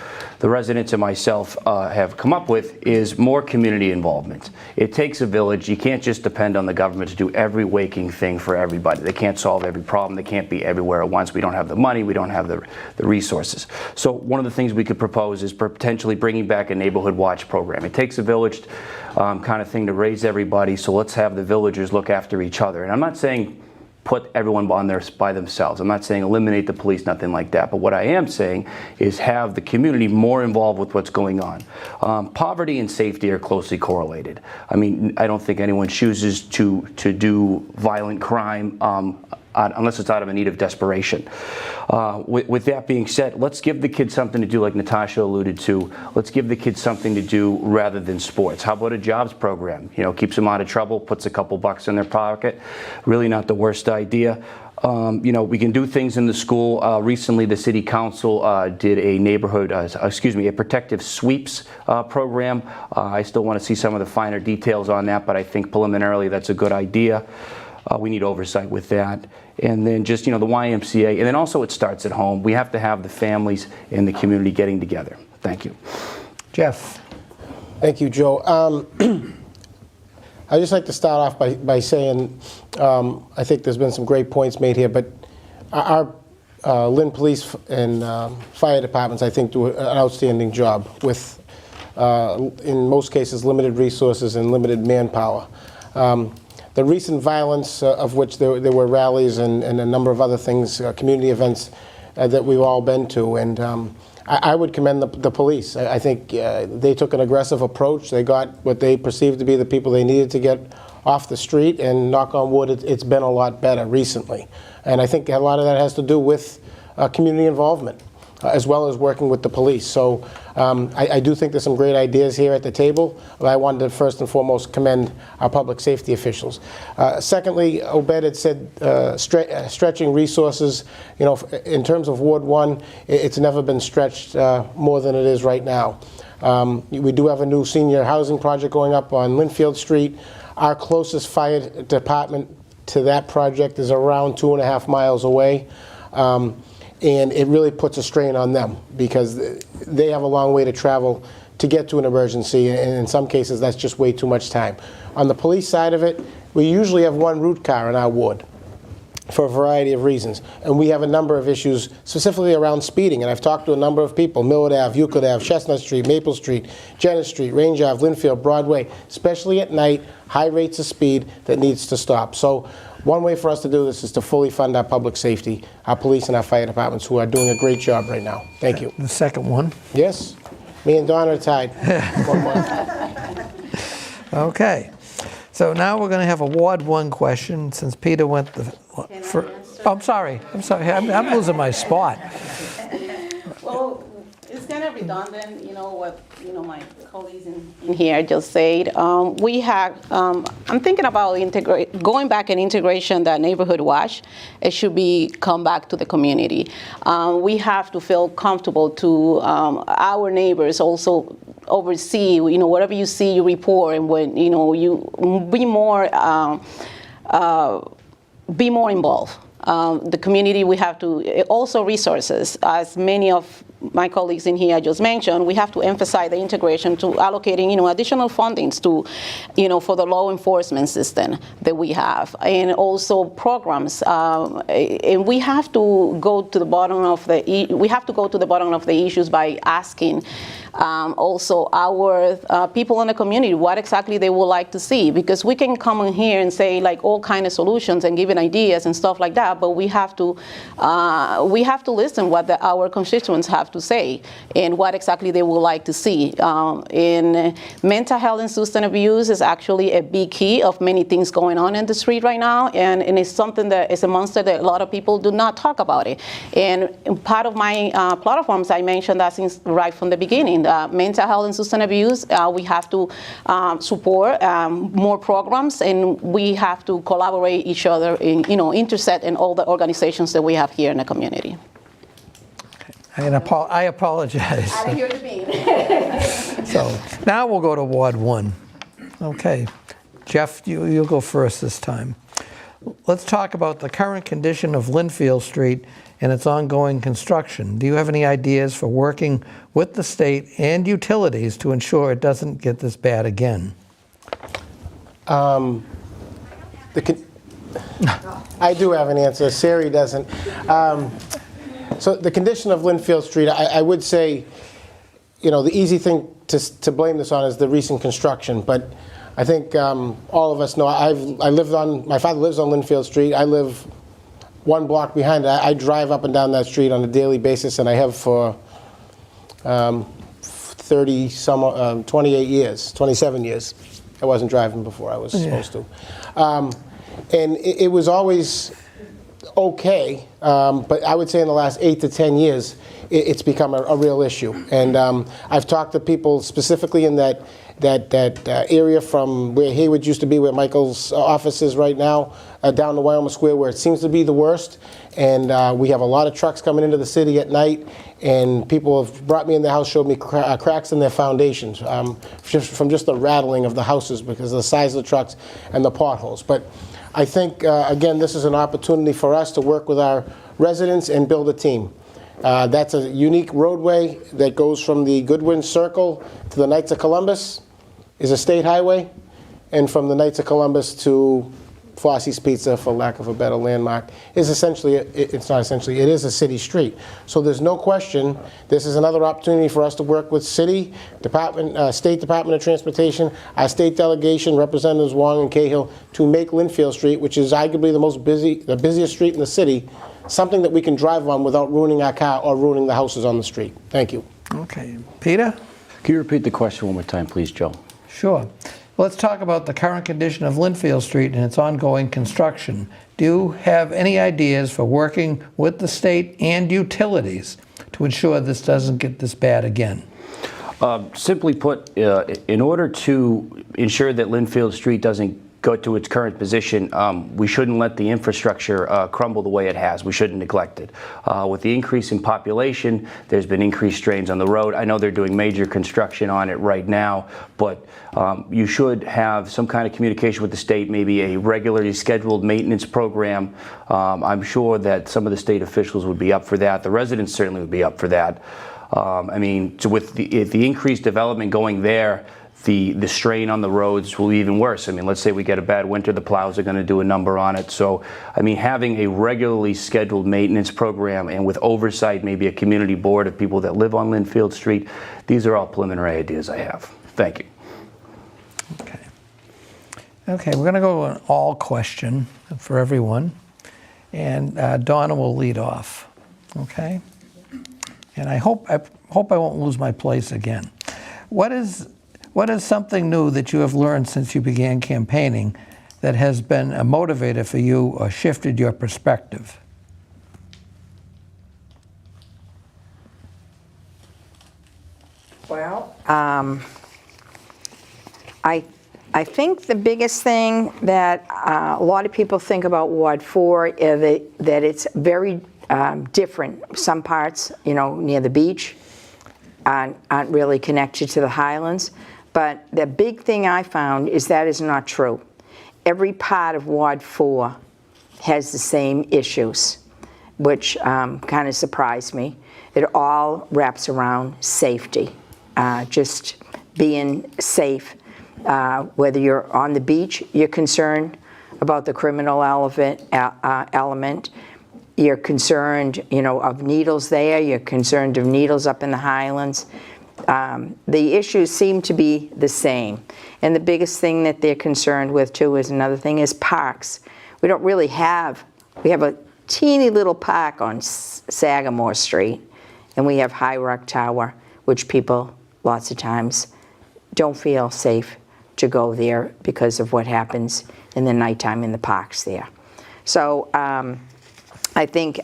[SPEAKER 9] residents and myself have come up with is more community involvement. It takes a village. You can't just depend on the government to do every waking thing for everybody. They can't solve every problem. They can't be everywhere at once. We don't have the money. We don't have the resources. So one of the things we could propose is potentially bringing back a neighborhood watch program. It takes a village kind of thing to raise everybody, so let's have the villagers look after each other. And I'm not saying put everyone on there by themselves. I'm not saying eliminate the police, nothing like that. But what I am saying is have the community more involved with what's going on. Poverty and safety are closely correlated. I mean, I don't think anyone chooses to do violent crime unless it's out of a need of desperation. With that being said, let's give the kids something to do, like Natasha alluded to. Let's give the kids something to do rather than sports. How about a jobs program? Keeps them out of trouble, puts a couple bucks in their pocket. Really not the worst idea. We can do things in the school. Recently, the city council did a protective sweeps program. I still want to see some of the finer details on that, but I think preliminarily that's a good idea. We need oversight with that. And then just, the YMCA. And then also it starts at home. We have to have the families in the community getting together. Thank you.
[SPEAKER 2] Jeff.
[SPEAKER 4] Thank you, Joe. I'd just like to start off by saying I think there's been some great points made here, but our Lynn Police and Fire Departments, I think, do an outstanding job with, in most cases, limited resources and limited manpower. The recent violence, of which there were rallies and a number of other things, community events that we've all been to, and I would commend the police. I think they took an aggressive approach. They got what they perceived to be the people they needed to get off the street, and knock on wood, it's been a lot better recently. And I think a lot of that has to do with community involvement, as well as working with the police. So I do think there's some great ideas here at the table, but I wanted to first and foremost commend our public safety officials. Secondly, Obed had said stretching resources. In terms of Ward 1, it's never been stretched more than it is right now. We do have a new senior housing project going up on Linfield Street. Our closest fire department to that project is around 2.5 miles away. And it really puts a strain on them because they have a long way to travel to get to an emergency, and in some cases that's just way too much time. On the police side of it, we usually have one route car in our ward. for a variety of reasons. And we have a number of issues specifically around speeding. And I've talked to a number of people, Millard Ave, Euclid Ave, Chestnut Street, Maple Street, Jenner Street, Range Ave, Linfield, Broadway, especially at night, high rates of speed that needs to stop. So one way for us to do this is to fully fund our public safety, our police and our fire departments, who are doing a great job right now. Thank you.
[SPEAKER 2] The second one.
[SPEAKER 4] Yes? Me and Donna are tied. 1-1.
[SPEAKER 2] Okay. So now we're going to have a Ward 1 question, since Peter went I'm sorry. I'm losing my spot.
[SPEAKER 5] Well, it's kind of redundant, what my colleagues in here just said. We have, I'm thinking about going back and integration that neighborhood watch. It should come back to the community. We have to feel comfortable to our neighbors also oversee, whatever you see, you report, and when, you be more involved. The community, we have to, also resources, as many of my colleagues in here just mentioned, we have to emphasize the integration to allocating, additional fundings to, for the law enforcement system that we have, and also programs. And we have to go to the bottom of the issues by asking also our people in the community what exactly they would like to see, because we can come in here and say like all kind of solutions and giving ideas and stuff like that, but we have to listen what our constituents have to say and what exactly they would like to see. In mental health and substance abuse is actually a big key of many things going on in the street right now, and it's something that is a monster that a lot of people do not talk about it. And part of my platforms, I mentioned that since right from the beginning. Mental health and substance abuse, we have to support more programs, and we have to collaborate each other in, intersect in all the organizations that we have here in the community.
[SPEAKER 2] I apologize.
[SPEAKER 5] I didn't hear the beat.
[SPEAKER 2] So now we'll go to Ward 1. Okay. Jeff, you'll go first this time. Let's talk about the current condition of Linfield Street and its ongoing construction. Do you have any ideas for working with the state and utilities to ensure it doesn't get this bad again?
[SPEAKER 4] I do have an answer. Sari doesn't. So the condition of Linfield Street, I would say, the easy thing to blame this on is the recent construction. But I think all of us know. My father lives on Linfield Street. I live one block behind it. I drive up and down that street on a daily basis, and I have for 27 years. I wasn't driving before I was supposed to. And it was always okay, but I would say in the last 8 to 10 years, it's become a real issue. And I've talked to people specifically in that area from where Hayward used to be, where Michael's office is right now, down to Wyoming Square, where it seems to be the worst. And we have a lot of trucks coming into the city at night, and people have brought me in the house, showed me cracks in their foundations, from just the rattling of the houses because of the size of the trucks and the potholes. But I think, again, this is an opportunity for us to work with our residents and build a team. That's a unique roadway that goes from the Goodwin Circle to the Knights of Columbus, is a state highway, and from the Knights of Columbus to Flossie's Pizza, for lack of a better landmark, is essentially, it's not essentially, it is a city street. So there's no question, this is another opportunity for us to work with City Department, State Department of Transportation, our state delegation, Representatives Wong and Cahill, to make Linfield Street, which is arguably the busiest street in the city, something that we can drive on without ruining our car or ruining the houses on the street. Thank you.
[SPEAKER 2] Okay. Peter?
[SPEAKER 9] Can you repeat the question one more time, please, Joe?
[SPEAKER 2] Sure. Let's talk about the current condition of Linfield Street and its ongoing construction. Do you have any ideas for working with the state and utilities to ensure this doesn't get this bad again?
[SPEAKER 9] Simply put, in order to ensure that Linfield Street doesn't go to its current position, we shouldn't let the infrastructure crumble the way it has. We shouldn't neglect it. With the increase in population, there's been increased strains on the road. I know they're doing major construction on it right now, but you should have some kind of communication with the state, maybe a regularly scheduled maintenance program. I'm sure that some of the state officials would be up for that. The residents certainly would be up for that. I mean, so with the increased development going there,
[SPEAKER 3] the strain on the roads will be even worse. I mean, let's say we get a bad winter, the plows are going to do a number on it. So, I mean, having a regularly scheduled maintenance program and with oversight, maybe a community board of people that live on Linfield Street, these are all preliminary ideas I have. Thank you.
[SPEAKER 2] Okay. Okay, we're going to go an all question for everyone. And Donna will lead off. Okay? And I hope I won't lose my place again. What is something new that you have learned since you began campaigning that has been a motivator for you or shifted your perspective?
[SPEAKER 7] Well, I think the biggest thing that a lot of people think about Ward 4 is that it's very different. Some parts, near the beach aren't really connected to the Highlands. But the big thing I found is that is not true. Every part of Ward 4 has the same issues, which kind of surprised me. It all wraps around safety, just being safe. Whether you're on the beach, you're concerned about the criminal element. You're concerned, of needles there. You're concerned of needles up in the Highlands. The issues seem to be the same. And the biggest thing that they're concerned with, too, is another thing, is parks. We don't really have, we have a teeny little park on Sagamore Street, and we have High Rock Tower, which people lots of times don't feel safe to go there because of what happens in the nighttime in the parks there. So I think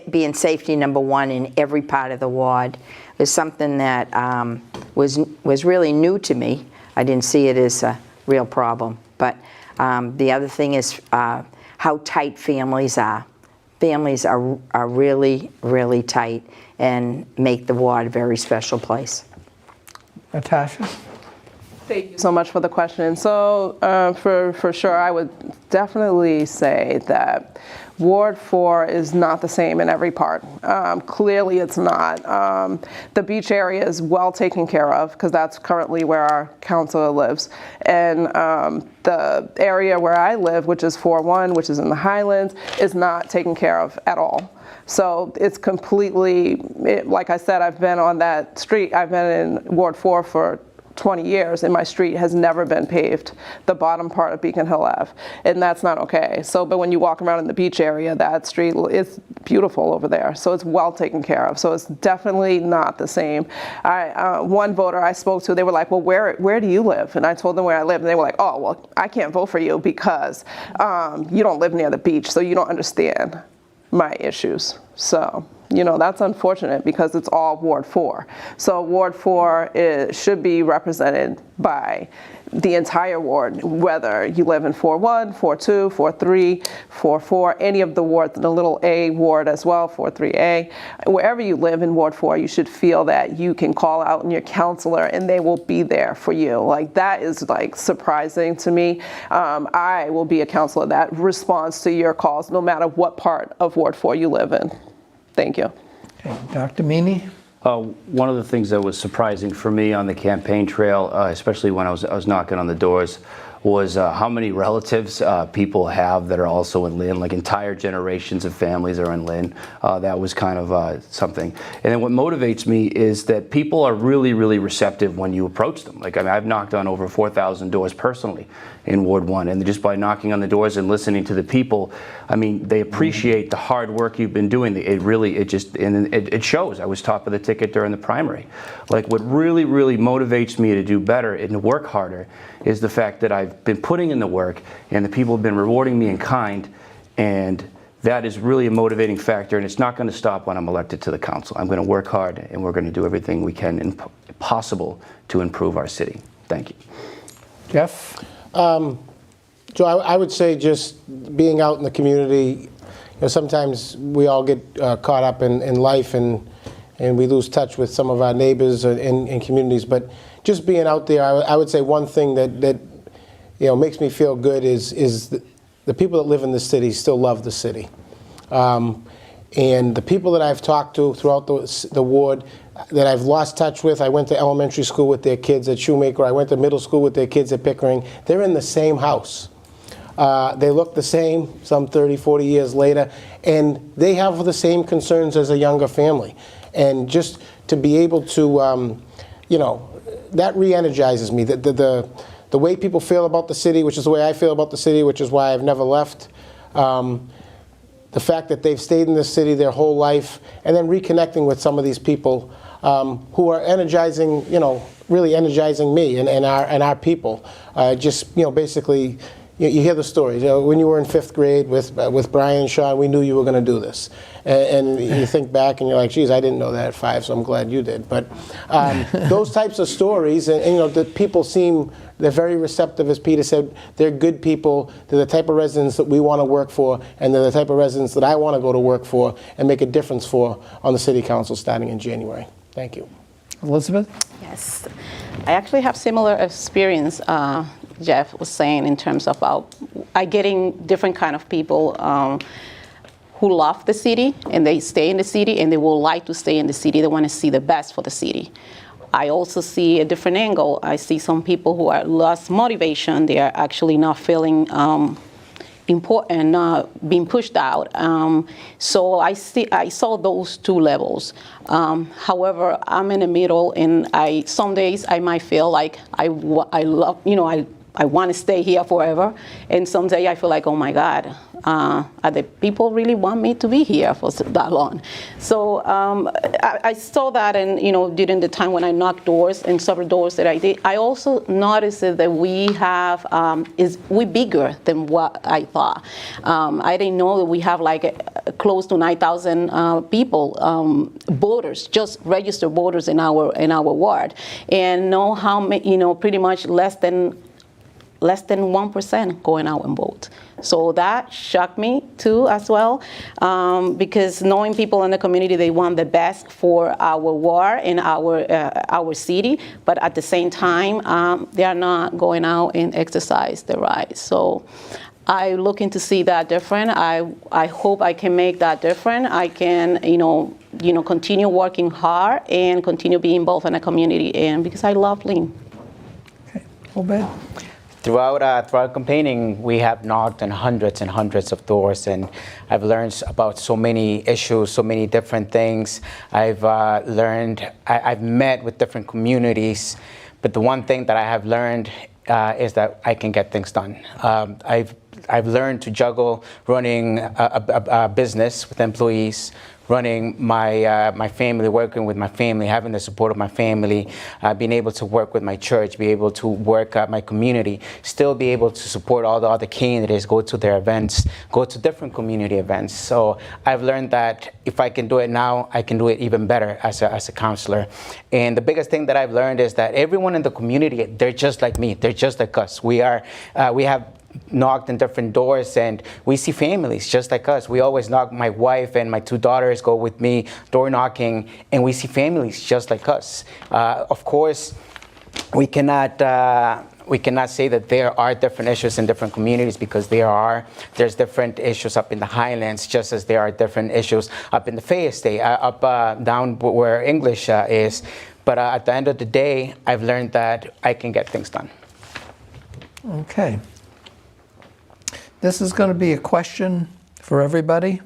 [SPEAKER 7] being safety number one in every part of the ward is something that was really new to me. I didn't see it as a real problem. But the other thing is how tight families are. Families are really, really tight and make the ward a very special place.
[SPEAKER 2] Natasha?
[SPEAKER 8] Thank you so much for the question. So for sure, I would definitely say that Ward 4 is not the same in every part. Clearly it's not. The beach area is well taken care of because that's currently where our councilor lives. And the area where I live, which is 4-1, which is in the Highlands, is not taken care of at all. So it's completely, like I said, I've been on that street. I've been in Ward 4 for 20 years, and my street has never been paved, the bottom part of Beacon Hill Ave, and that's not okay. So, but when you walk around in the beach area, that street is beautiful over there, so it's well taken care of. So it's definitely not the same. One voter I spoke to, they were like, well, where do you live? And I told them where I live, and they were like, oh, well, I can't vote for you because you don't live near the beach, so you don't understand my issues. So, that's unfortunate because it's all Ward 4. So Ward 4 should be represented by the entire ward, whether you live in 4-1, 4-2, 4-3, 4-4, any of the wards, the little A ward as well, 4-3A. Wherever you live in Ward 4, you should feel that you can call out in your counselor and they will be there for you. Like, that is surprising to me. I will be a counselor that responds to your calls no matter what part of Ward 4 you live in. Thank you.
[SPEAKER 2] Okay, Dr. Meaney?
[SPEAKER 3] One of the things that was surprising for me on the campaign trail, especially when I was knocking on the doors, was how many relatives people have that are also in Lynn. Like, entire generations of families are in Lynn. That was kind of something. And then what motivates me is that people are really, really receptive when you approach them. Like, I've knocked on over 4,000 doors personally in Ward 1, and just by knocking on the doors and listening to the people, they appreciate the hard work you've been doing. It shows. I was top of the ticket during the primary. Like, what really, really motivates me to do better and to work harder is the fact that I've been putting in the work and the people have been rewarding me in kind, and that is really a motivating factor, and it's not going to stop when I'm elected to the council. I'm going to work hard, and we're going to do everything we can possible to improve our city. Thank you.
[SPEAKER 2] Jeff?
[SPEAKER 4] So I would say just being out in the community, sometimes we all get caught up in life and we lose touch with some of our neighbors in communities, but just being out there, I would say one thing that makes me feel good is the people that live in the city still love the city. And the people that I've talked to throughout the ward, that I've lost touch with. I went to elementary school with their kids at Shoemaker. I went to middle school with their kids at Pickering. They're in the same house. They look the same some 30, 40 years later, and they have the same concerns as a younger family. And just to be able to, you know, that re-energizes me. The way people feel about the city, which is the way I feel about the city, which is why I've never left. The fact that they've stayed in this city their whole life, and then reconnecting with some of these people who are energizing, you know, really energizing me and our people. Just, you know, basically, you hear the stories. You know, when you were in 5th grade with Brian and Sean, we knew you were going to do this. And you think back and you're like, geez, I didn't know that at 5, so I'm glad you did. But those types of stories, and you know, the people they're very receptive, as Peter said. They're good people. They're the type of residents that we want to work for, and they're the type of residents that I want to go to work for and make a difference for on the City Council starting in January. Thank you.
[SPEAKER 2] Elizabeth?
[SPEAKER 5] Yes, I actually have similar experience. Jeff was saying in terms of getting different kind of people who love the city and they stay in the city and they will like to stay in the city. They want to see the best for the city. I also see a different angle. I see some people who are lost motivation. They are actually not feeling important, not being pushed out. So I saw those two levels. However, I'm in the middle, and some days I might feel like I love, you know, I want to stay here forever, and some days I feel like, oh my God, are the people really want me to be here for that long? So I saw that, and you know, during the time when I knocked doors and several doors that I did, I also noticed that we have we're bigger than what I thought. I didn't know that we have like close to 9,000 people, voters, just registered voters in our ward, and know how many, you know, pretty much less than 1% going out and vote. So that shocked me too as well, because knowing people in the community, they want the best for our ward and our city, but at the same time, they are not going out and exercise their rights. So I'm looking to see that different. I hope I can make that different. I can, you know, continue working hard and continue being involved in the community, and because I love Lynn.
[SPEAKER 2] Okay, Obed?
[SPEAKER 6] Throughout campaigning, we have knocked on hundreds and hundreds of doors, and I've learned about so many issues, so many different things. I've met with different communities, but the one thing that I have learned is that I can get things done. I've learned to juggle running a business with employees, running my family, working with my family, having the support of my family, being able to work with my church, be able to work at my community, still be able to support all the other candidates, go to their events, go to different community events. So I've learned that if I can do it now, I can do it even better as a counselor. And the biggest thing that I've learned is that everyone in the community, they're just like me, they're just like us. We have knocked on different doors, and we see families just like us. We always knock. My wife and my 2 daughters go with me door knocking, and we see families just like us. Of course, we cannot say that there are different issues in different communities, because there's different issues up in the Highlands, just as there are different issues up in the Fay Estate, down where English is. But at the end of the day, I've learned that I can get things done.
[SPEAKER 2] Okay. This is going to be a question for everybody.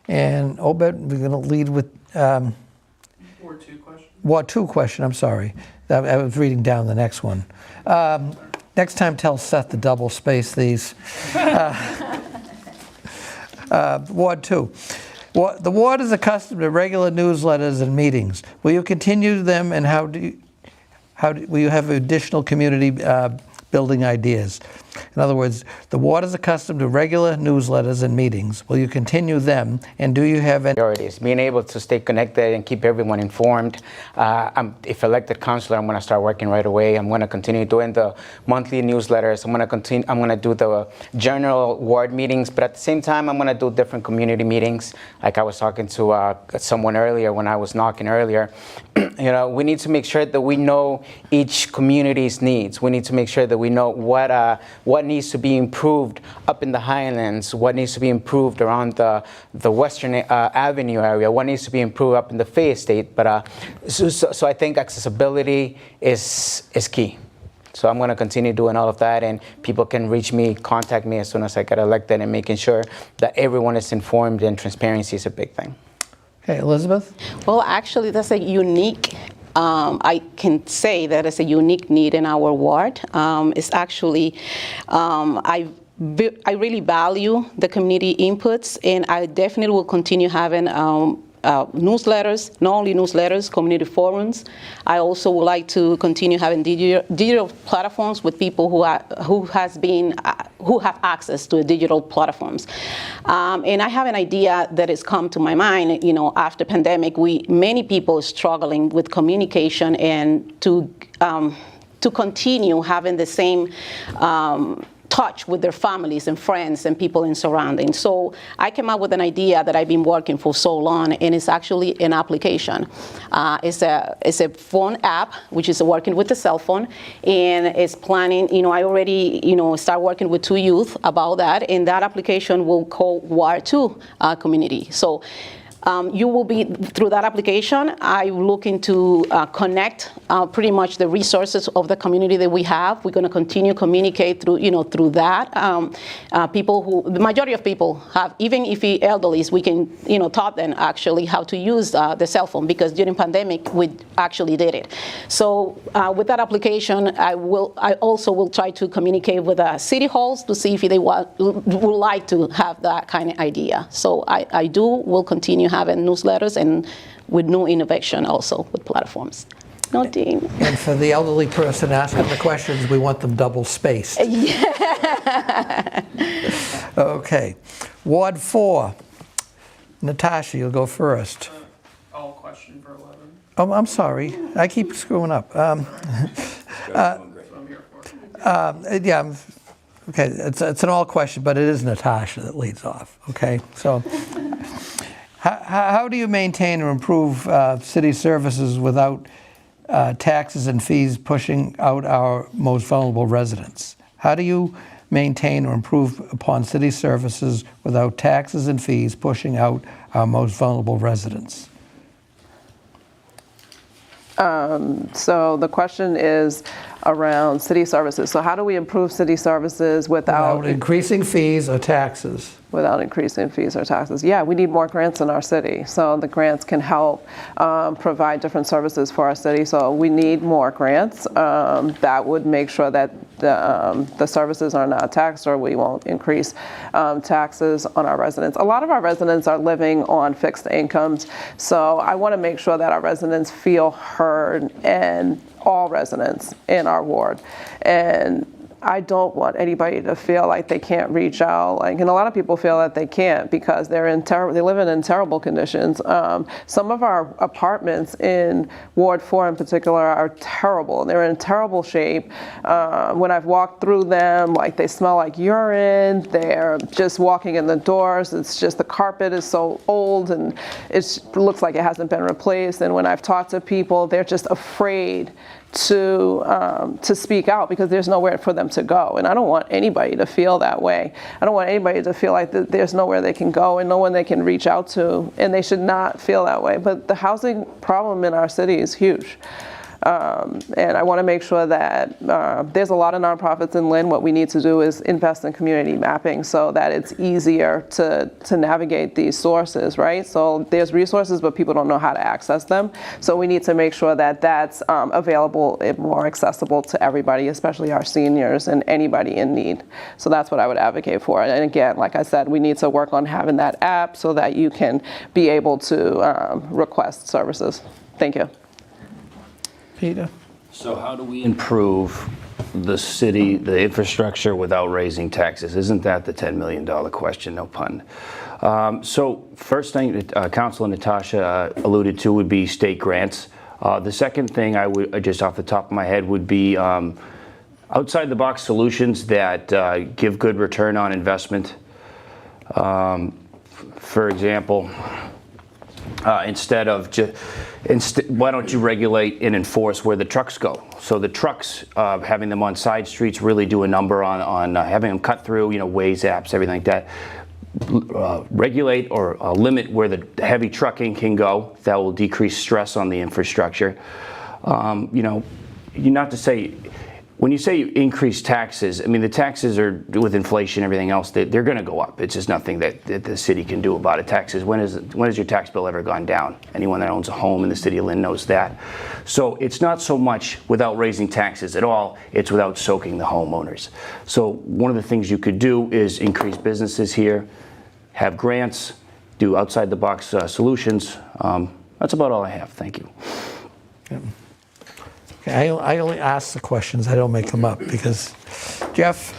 [SPEAKER 2] And Obed, we're going to lead with...
[SPEAKER 1] Ward 2 question?
[SPEAKER 2] Ward 2 question, I'm sorry. I was reading down the next one. Next time, tell Seth to double space these. Ward 2. The ward is accustomed to regular newsletters and meetings. Will you continue them, and will you have additional community building ideas? In other words, the ward is accustomed to regular newsletters and meetings. Will you continue them, and do you have any
[SPEAKER 6] priorities? Being able to stay connected and keep everyone informed. If elected councilor, I'm going to start working right away. I'm going to continue doing the monthly newsletters. I'm going to do the general ward meetings, but at the same time, I'm going to do different community meetings. Like I was talking to someone earlier when I was knocking earlier. You know, we need to make sure that we know each community's needs. We need to make sure that we know what what needs to be improved up in the Highlands, what needs to be improved around the Western Avenue area, what needs to be improved up in the Fay Estate. But so I think accessibility is key. So I'm going to continue doing all of that, and people can reach me, contact me as soon as I get elected, and making sure that everyone is informed, and transparency is a big thing.
[SPEAKER 2] Okay, Elizabeth?
[SPEAKER 5] Well, actually, that's a unique, I can say that it's a unique need in our ward. It's actually, I really value the community inputs, and I definitely will continue having newsletters, not only newsletters, community forums. I also would like to continue having digital platforms with people who have access to the digital platforms. And I have an idea that has come to my mind. You know, after pandemic, many people are struggling with communication and to continue having the same touch with their families and friends and people in surroundings. So I came up with an idea that I've been working for so long, and it's actually an application. It's a phone app, which is working with the cell phone, and it's planning, you know, I already, you know, start working with 2 youth about that, and that application will call Ward 2 community. So you will be, through that application, I'm looking to connect pretty much the resources of the community that we have. We're going to continue communicate through, you know, through that. People who, the majority of people have, even if you're elderly, we can, you know, taught them actually how to use the cell phone, because during pandemic, we actually did it. So with that application, I also will try to communicate with city halls to see if they would like to have that kind of idea. So I will continue having newsletters and with new innovation also with platforms. No, Dean.
[SPEAKER 2] And for the elderly person asking the questions, we want them double spaced.
[SPEAKER 5] Yeah.
[SPEAKER 2] Okay. Ward 4. Natasha, you'll go first.
[SPEAKER 1] All question for 11.
[SPEAKER 2] Oh, I'm sorry. I keep screwing up. Yeah. Okay. It's an all question, but it is Natasha that leads off. Okay. So. How do you maintain or improve city services without taxes and fees pushing out our most vulnerable residents? How do you maintain or improve upon city services without taxes and fees pushing out our most vulnerable residents?
[SPEAKER 8] So the question is around city services. So how do we improve city services without
[SPEAKER 2] increasing fees or taxes?
[SPEAKER 8] Without increasing fees or taxes. Yeah, we need more grants in our city. So the grants can help provide different services for our city. So we need more grants that would make sure that the services are not taxed, or we won't increase taxes on our residents. A lot of our residents are living on fixed incomes. So I want to make sure that our residents feel heard, and all residents in our ward. And I don't want anybody to feel like they can't reach out. And a lot of people feel that they can't because they live in terrible conditions. Some of our apartments in Ward 4 in particular are terrible. They're in terrible shape. When I've walked through them, like, they smell like urine. They're just walking in the doors. It's just the carpet is so old and it looks like it hasn't been replaced. And when I've talked to people, they're just afraid to speak out because there's nowhere for them to go. And I don't want anybody to feel that way. I don't want anybody to feel like there's nowhere they can go and no one they can reach out to, and they should not feel that way. But the housing problem in our city is huge. And I want to make sure that there's a lot of nonprofits in Lynn. What we need to do is invest in community mapping so that it's easier to navigate these sources, right? So there's resources, but people don't know how to access them. So we need to make sure that that's available and more accessible to everybody, especially our seniors and anybody in need. So that's what I would advocate for. And again, like I said, we need to work on having that app so that you can be able to request services. Thank you.
[SPEAKER 2] Peter?
[SPEAKER 9] So how do we improve the city, the infrastructure, without raising taxes? Isn't that the $10 million question, no pun? So first thing Councilor Natasha alluded to would be state grants. The second thing I would, just off the top of my head, would be outside the box solutions that give good return on investment. For example, instead of just, why don't you regulate and enforce where the trucks go? So the trucks, having them on side streets really do a number on having them cut through, Waze apps, everything like that. Regulate or limit where the heavy trucking can go. That will decrease stress on the infrastructure. Not to say, when you say you increase taxes, I mean, the taxes are, with inflation and everything else, they're going to go up. It's just nothing that the city can do about it. Taxes, when has your tax bill ever gone down? Anyone that owns a home in the city of Lynn knows that. So it's not so much without raising taxes at all, it's without soaking the homeowners. So one of the things you could do is increase businesses here, have grants, do outside the box solutions. That's about all I have. Thank you.
[SPEAKER 2] Yeah. Okay, I only ask the questions, I don't make them up, because, Jeff?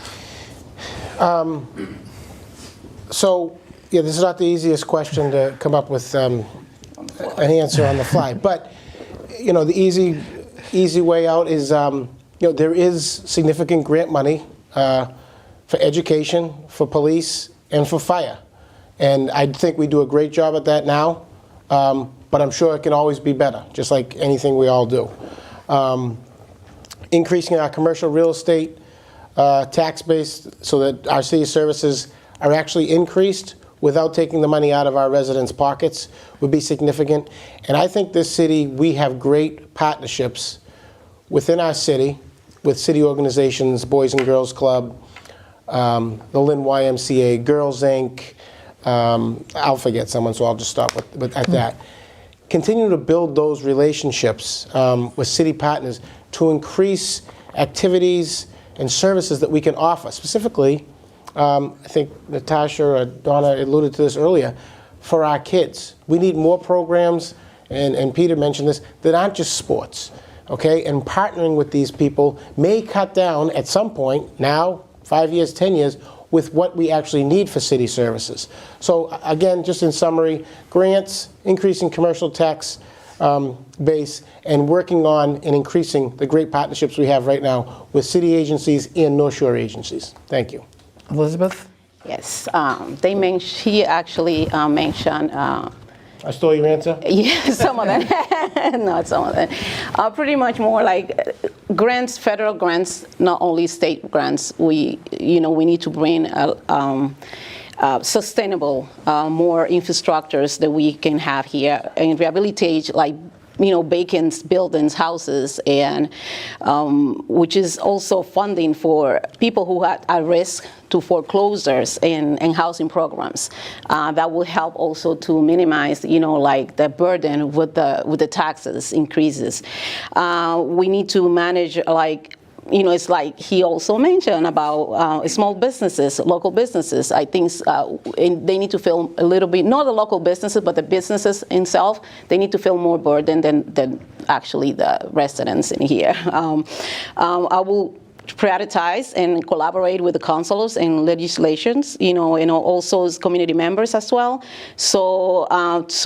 [SPEAKER 4] So, yeah, this is not the easiest question to come up with an answer on the fly. But, the easy way out is, there is significant grant money for education, for police, and for fire. And I think we do a great job at that now, but I'm sure it can always be better, just like anything we all do. Increasing our commercial real estate tax base so that our city services are actually increased without taking the money out of our residents' pockets would be significant. And I think this city, we have great partnerships within our city with city organizations, Boys and Girls Club, the Lynn YMCA, Girls Inc., I'll forget someone, so I'll just stop at that. Continue to build those relationships with city partners to increase activities and services that we can offer. Specifically, I think Natasha or Donna alluded to this earlier, for our kids. We need more programs, and Peter mentioned this, that aren't just sports, okay? And partnering with these people may cut down at some point, now, 5 years, 10 years, with what we actually need for city services. So again, just in summary, grants, increasing commercial tax base, and working on and increasing the great partnerships we have right now with city agencies and North Shore agencies. Thank you.
[SPEAKER 2] Elizabeth?
[SPEAKER 5] Yes, he actually mentioned.
[SPEAKER 4] I stole your answer?
[SPEAKER 5] Yeah, some of that. Not some of that. Pretty much more like grants, federal grants, not only state grants. We need to bring sustainable, more infrastructures that we can have here and rehabilitate, like vacant buildings, houses, and which is also funding for people who are at risk to foreclosures and housing programs. That will help also to minimize, the burden with the taxes increases. We need to manage, it's like he also mentioned about small businesses, local businesses. I think they need to feel a little bit, not the local businesses, but the businesses themselves, they need to feel more burden than actually the residents in here. I will prioritize and collaborate with the councilors and legislations, and also as community members as well. So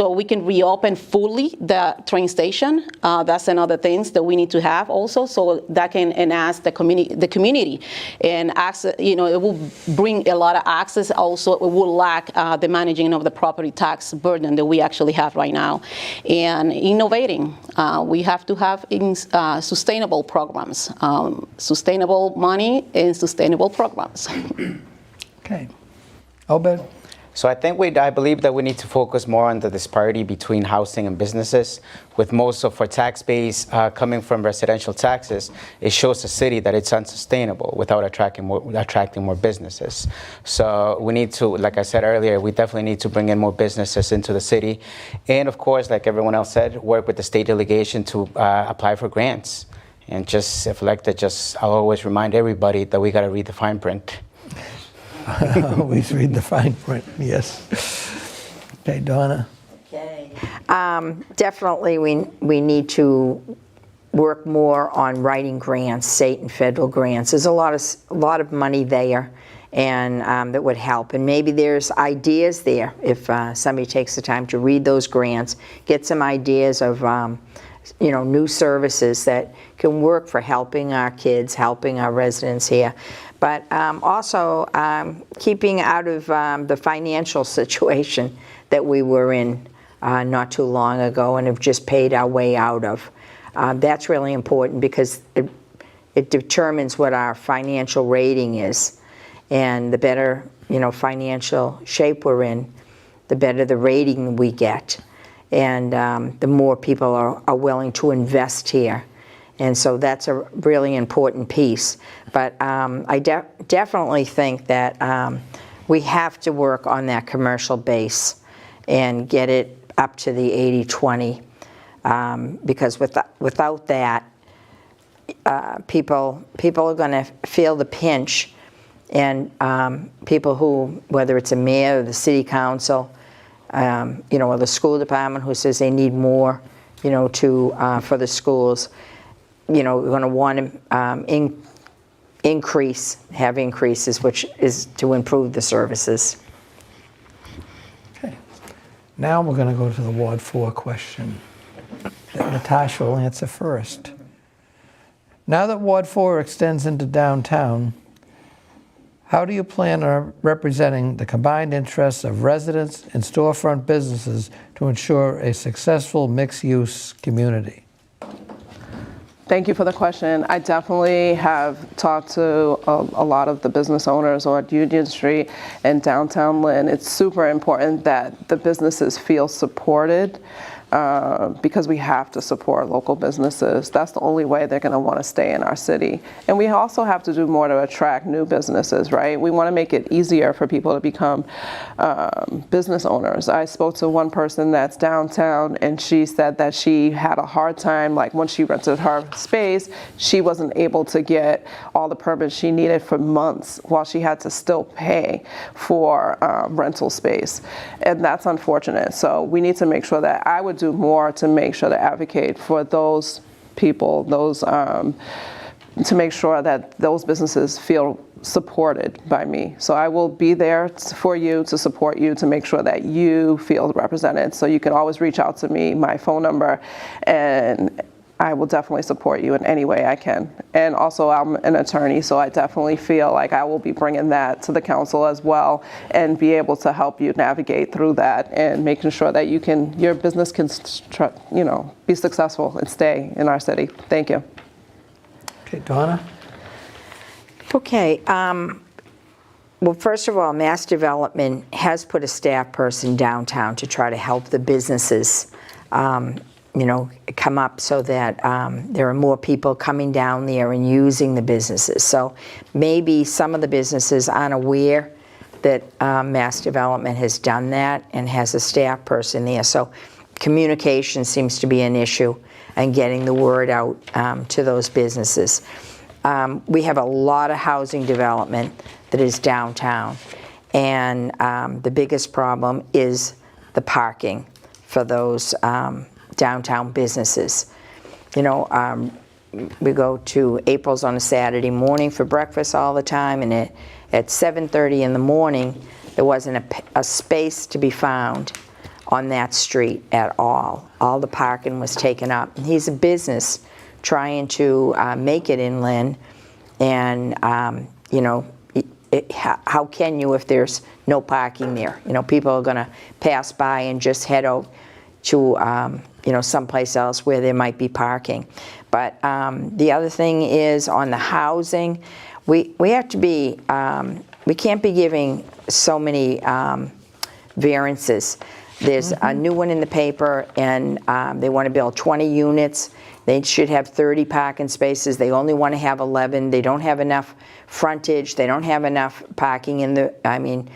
[SPEAKER 5] we can reopen fully the train station. That's another thing that we need to have also, so that can enhance the community and access. It will bring a lot of access. Also, it will lack the managing of the property tax burden that we actually have right now, and innovating. We have to have sustainable programs, sustainable money and sustainable programs.
[SPEAKER 2] Okay. Obed?
[SPEAKER 6] So I believe that we need to focus more on the disparity between housing and businesses. With most of our tax base coming from residential taxes, it shows the city that it's unsustainable without attracting more businesses. So we need to, like I said earlier, we definitely need to bring in more businesses into the city. And of course, like everyone else said, work with the state delegation to apply for grants. And just, if elected, I'll always remind everybody that we got to read the fine print.
[SPEAKER 2] Always read the fine print, yes. Okay, Donna.
[SPEAKER 7] Okay. Definitely we need to work more on writing grants, state and federal grants. There's a lot of money there, and that would help. And maybe there's ideas there if somebody takes the time to read those grants, get some ideas of new services that can work for helping our kids, helping our residents here. But also keeping out of the financial situation that we were in not too long ago and have just paid our way out of. That's really important because it determines what our financial rating is. And the better, financial shape we're in, the better the rating we get. And the more people are willing to invest here. And so that's a really important piece. But I definitely think that we have to work on that commercial base and get it up to the 80-20. Because without that, people are going to feel the pinch. And people who, whether it's a mayor or the city council, or the school department who says they need more, for the schools, we're going to want to have increases, which is to improve the services.
[SPEAKER 2] Okay. Now we're going to go to the Ward 4 question that Natasha will answer first. Now that Ward 4 extends into downtown, how do you plan on representing the combined interests of residents and storefront businesses to ensure a successful mixed-use community?
[SPEAKER 8] Thank you for the question. I definitely have talked to a lot of the business owners on Union Street and Downtown Lynn. It's super important that the businesses feel supported because we have to support local businesses. That's the only way they're going to want to stay in our city. And we also have to do more to attract new businesses, right? We want to make it easier for people to become business owners. I spoke to one person that's downtown, and she said that she had a hard time, like when she rented her space, she wasn't able to get all the permits she needed for months while she had to still pay for rental space. And that's unfortunate. So we need to make sure that I would do more to make sure to advocate for those people, to make sure that those businesses feel supported by me. So I will be there for you, to support you, to make sure that you feel represented. So you can always reach out to me, my phone number, and I will definitely support you in any way I can. And also, I'm an attorney, so I definitely feel like I will be bringing that to the council as well and be able to help you navigate through that and making sure that your business can, be successful and stay in our city. Thank you.
[SPEAKER 2] Okay, Donna?
[SPEAKER 7] Okay. Well, first of all, Mass Development has put a staff person downtown to try to help the businesses come up so that there are more people coming down there and using the businesses. So maybe some of the businesses aren't aware that Mass Development has done that and has a staff person there. So communication seems to be an issue and getting the word out to those businesses. We have a lot of housing development that is downtown, and the biggest problem is the parking for those downtown businesses. We go to April's on a Saturday morning for breakfast all the time, and at 7:30 in the morning, there wasn't a space to be found on that street at all. All the parking was taken up. And he's a business trying to make it in Lynn, and how can you if there's no parking there? People are going to pass by and just head out to someplace else where there might be parking. But the other thing is on the housing, we have to be, we can't be giving so many variances. There's a new one in the paper, and they want to build 20 units. They should have 30 parking spaces. They only want to have 11. They don't have enough frontage. They don't have enough parking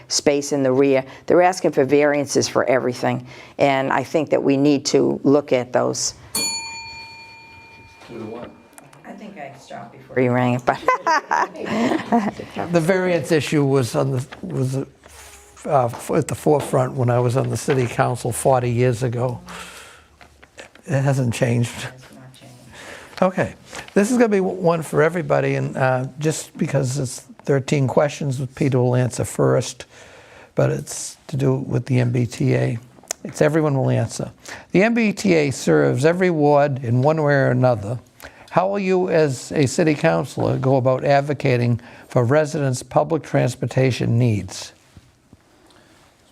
[SPEAKER 7] space in the rear. They're asking for variances for everything. And I think that we need to look at those. I think I stopped before you rang it, but.
[SPEAKER 2] The variance issue was at the forefront when I was on the city council 40 years ago. It hasn't changed. Okay, this is going to be one for everybody, and just because it's 13 questions, Peter will answer first, but it's to do with the MBTA. It's everyone will answer. The MBTA serves every ward in one way or another. How will you, as a city councilor, go about advocating for residents' public transportation needs?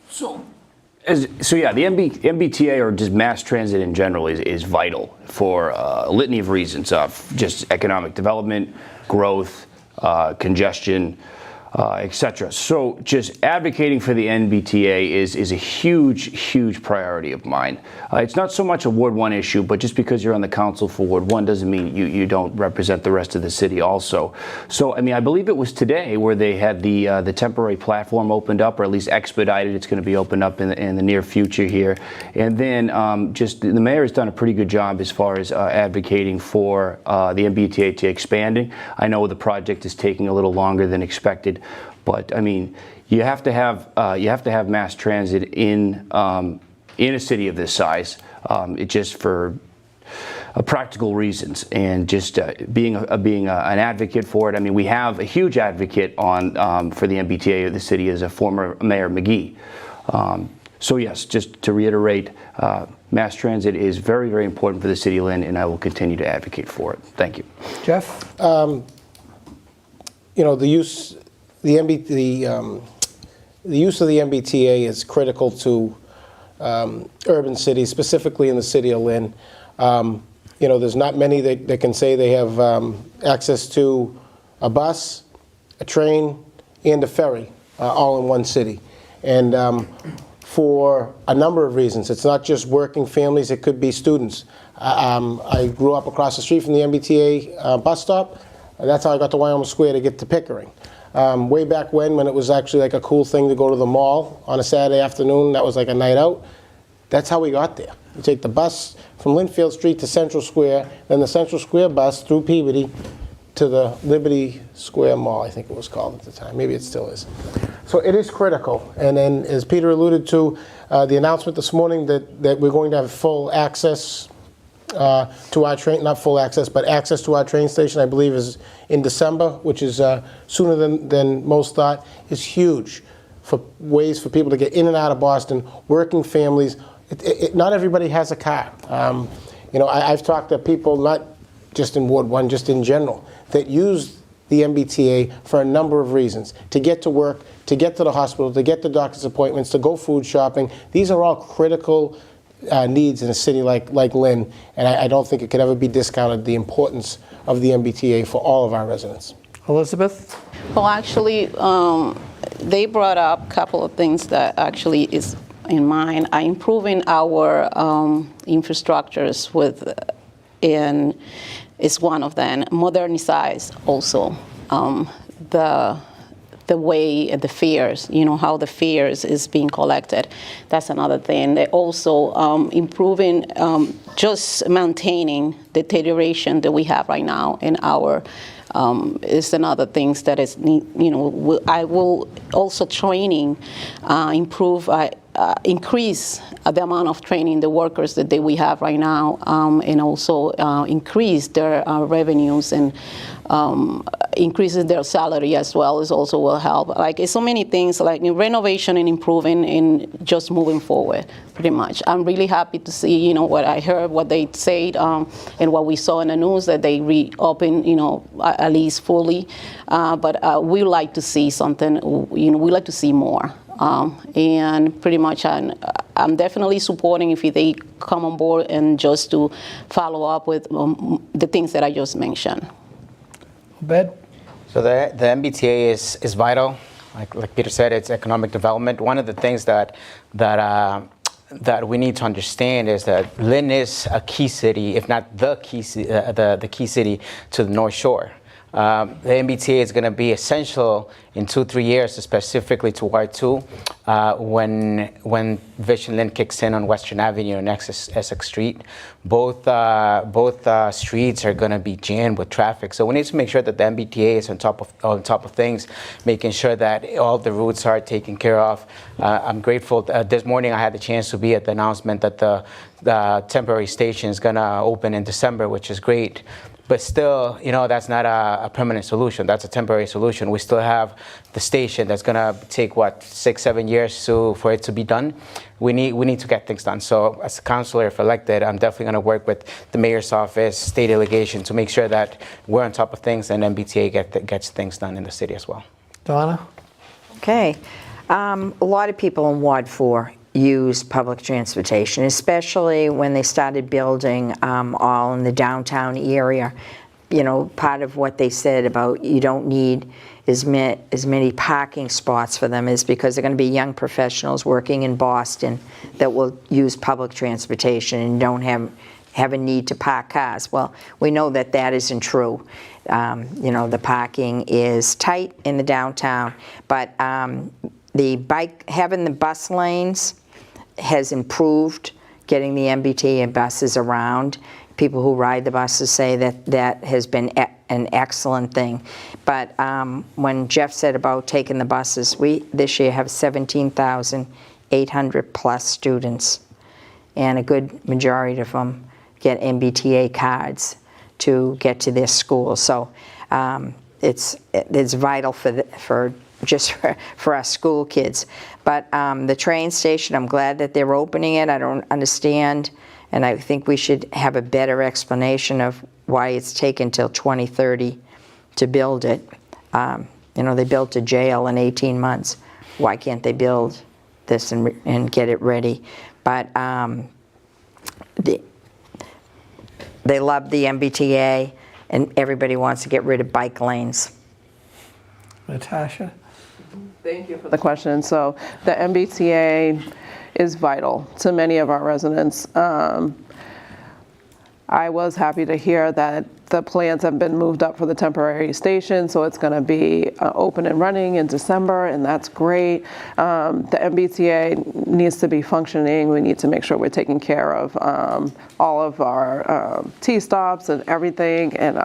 [SPEAKER 9] So, So yeah, the MBTA or just mass transit in general is vital for a litany of reasons, just economic development, growth, congestion, etc. So just advocating for the MBTA is a huge priority of mine. It's not so much a Ward 1 issue, but just because you're on the council for Ward 1 doesn't mean you don't represent the rest of the city also. So I mean, I believe it was today where they had the temporary platform opened up, or at least expedited. It's going to be opened up in the near future here. And then just the mayor has done a pretty good job as far as advocating for the MBTA to expanding. I know the project is taking a little longer than expected, but I mean, you have to have mass transit in a city of this size. It just for practical reasons, and just being an advocate for it. I mean, we have a huge advocate on for the MBTA of the city as a former Mayor Megie. So yes, just to reiterate, mass transit is very important for the city of Lynn, and I will continue to advocate for it. Thank you.
[SPEAKER 2] Jeff?
[SPEAKER 4] You know, the use of the MBTA is critical to urban cities, specifically in the city of Lynn. You know, there's not many that can say they have access to a bus, a train, and a ferry, all in one city. And for a number of reasons. It's not just working families, it could be students. I grew up across the street from the MBTA bus stop, and that's how I got to Wyoming Square to get to Pickering. Way back when it was actually like a cool thing to go to the mall on a Saturday afternoon, that was like a night out. That's how we got there. You take the bus from Linfield Street to Central Square, then the Central Square bus through Peabody to the Liberty Square Mall, I think it was called at the time. Maybe it still is. So it is critical. And then, as Peter alluded to, the announcement this morning that we're going to have full access to our train, not full access, but access to our train station, I believe is in December, which is sooner than most thought, is huge for ways for people to get in and out of Boston, working families. Not everybody has a car. You know, I've talked to people, not just in Ward 1, just in general, that use the MBTA for a number of reasons. To get to work, to get to the hospital, to get to doctor's appointments, to go food shopping. These are all critical needs in a city like Lynn, and I don't think it could ever be discounted, the importance of the MBTA for all of our residents.
[SPEAKER 2] Elizabeth?
[SPEAKER 5] Well, actually, they brought up a couple of things that actually is in mind. Improving our infrastructures and is one of them. Modernize also the way the fares, you know, how the fares is being collected. That's another thing. They also improving, just maintaining the deterioration that we have right now in our is another things that is, you know, I will also training, improve, increase the amount of training the workers that we have right now, and also increase their revenues and increases their salary as well is also will help. Like it's so many things like renovation and improving and just moving forward pretty much. I'm really happy to see, you know, what I heard, what they said, and what we saw in the news that they reopened, you know, at least fully. But we like to see something, you know, we like to see more. And pretty much I'm definitely supporting if they come on board and just to follow up with the things that I just mentioned.
[SPEAKER 2] Obed?
[SPEAKER 6] So the MBTA is vital. Like Peter said, it's economic development. One of the things that we need to understand is that Lynn is a key city, if not the key city to the North Shore. The MBTA is going to be essential in 2-3 years, specifically to Ward 2, when Vision Lynn kicks in on Western Avenue and Essex Street. Both streets are going to be jammed with traffic. So we need to make sure that the MBTA is on top of things, making sure that all the routes are taken care of. I'm grateful. This morning I had the chance to be at the announcement that the temporary station is going to open in December, which is great. But still, you know, that's not a permanent solution. That's a temporary solution. We still have the station that's going to take, 6-7 years for it to be done. We need to get things done. So as a councilor, if elected, I'm definitely going to work with the mayor's office, state delegation, to make sure that we're on top of things and MBTA gets things done in the city as well.
[SPEAKER 2] Donna?
[SPEAKER 7] Okay. A lot of people in Ward 4 use public transportation, especially when they started building all in the downtown area. You know, part of what they said about you don't need as many parking spots for them is because they're going to be young professionals working in Boston that will use public transportation and don't have a need to park cars. Well, we know that that isn't true. You know, the parking is tight in the downtown, but having the bus lanes has improved getting the MBTA buses around. People who ride the buses say that that has been an excellent thing. But when Jeff said about taking the buses, we this year have 17,800 plus students, and a good majority of them get MBTA cards to get to their school. So it's vital for our school kids. But the train station, I'm glad that they're opening it. I don't understand, and I think we should have a better explanation of why it's taken till 2030 to build it. You know, they built a jail in 18 months. Why can't they build this and get it ready? But they love the MBTA, and everybody wants to get rid of bike lanes.
[SPEAKER 2] Natasha?
[SPEAKER 8] Thank you for the question. So the MBTA is vital to many of our residents. I was happy to hear that the plans have been moved up for the temporary station, so it's going to be open and running in December, and that's great. The MBTA needs to be functioning. We need to make sure we're taking care of all of our T-stops and everything, and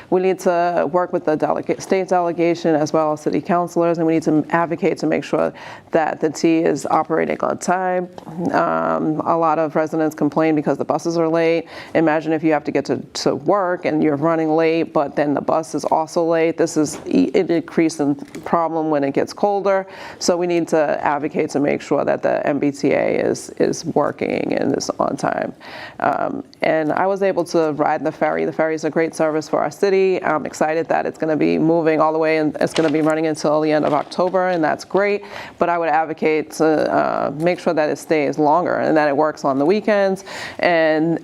[SPEAKER 8] we need to work with the state delegation as well as city councilors, and we need to advocate to make sure that the T is operating on time. A lot of residents complain because the buses are late. Imagine if you have to get to work and you're running late, but then the bus is also late. This is an increasing problem when it gets colder. So we need to advocate to make sure that the MBTA is working and is on time. And I was able to ride the ferry. The ferry is a great service for our city. I'm excited that it's going to be moving all the way, and it's going to be running until the end of October, and that's great. But I would advocate to make sure that it stays longer and that it works on the weekends and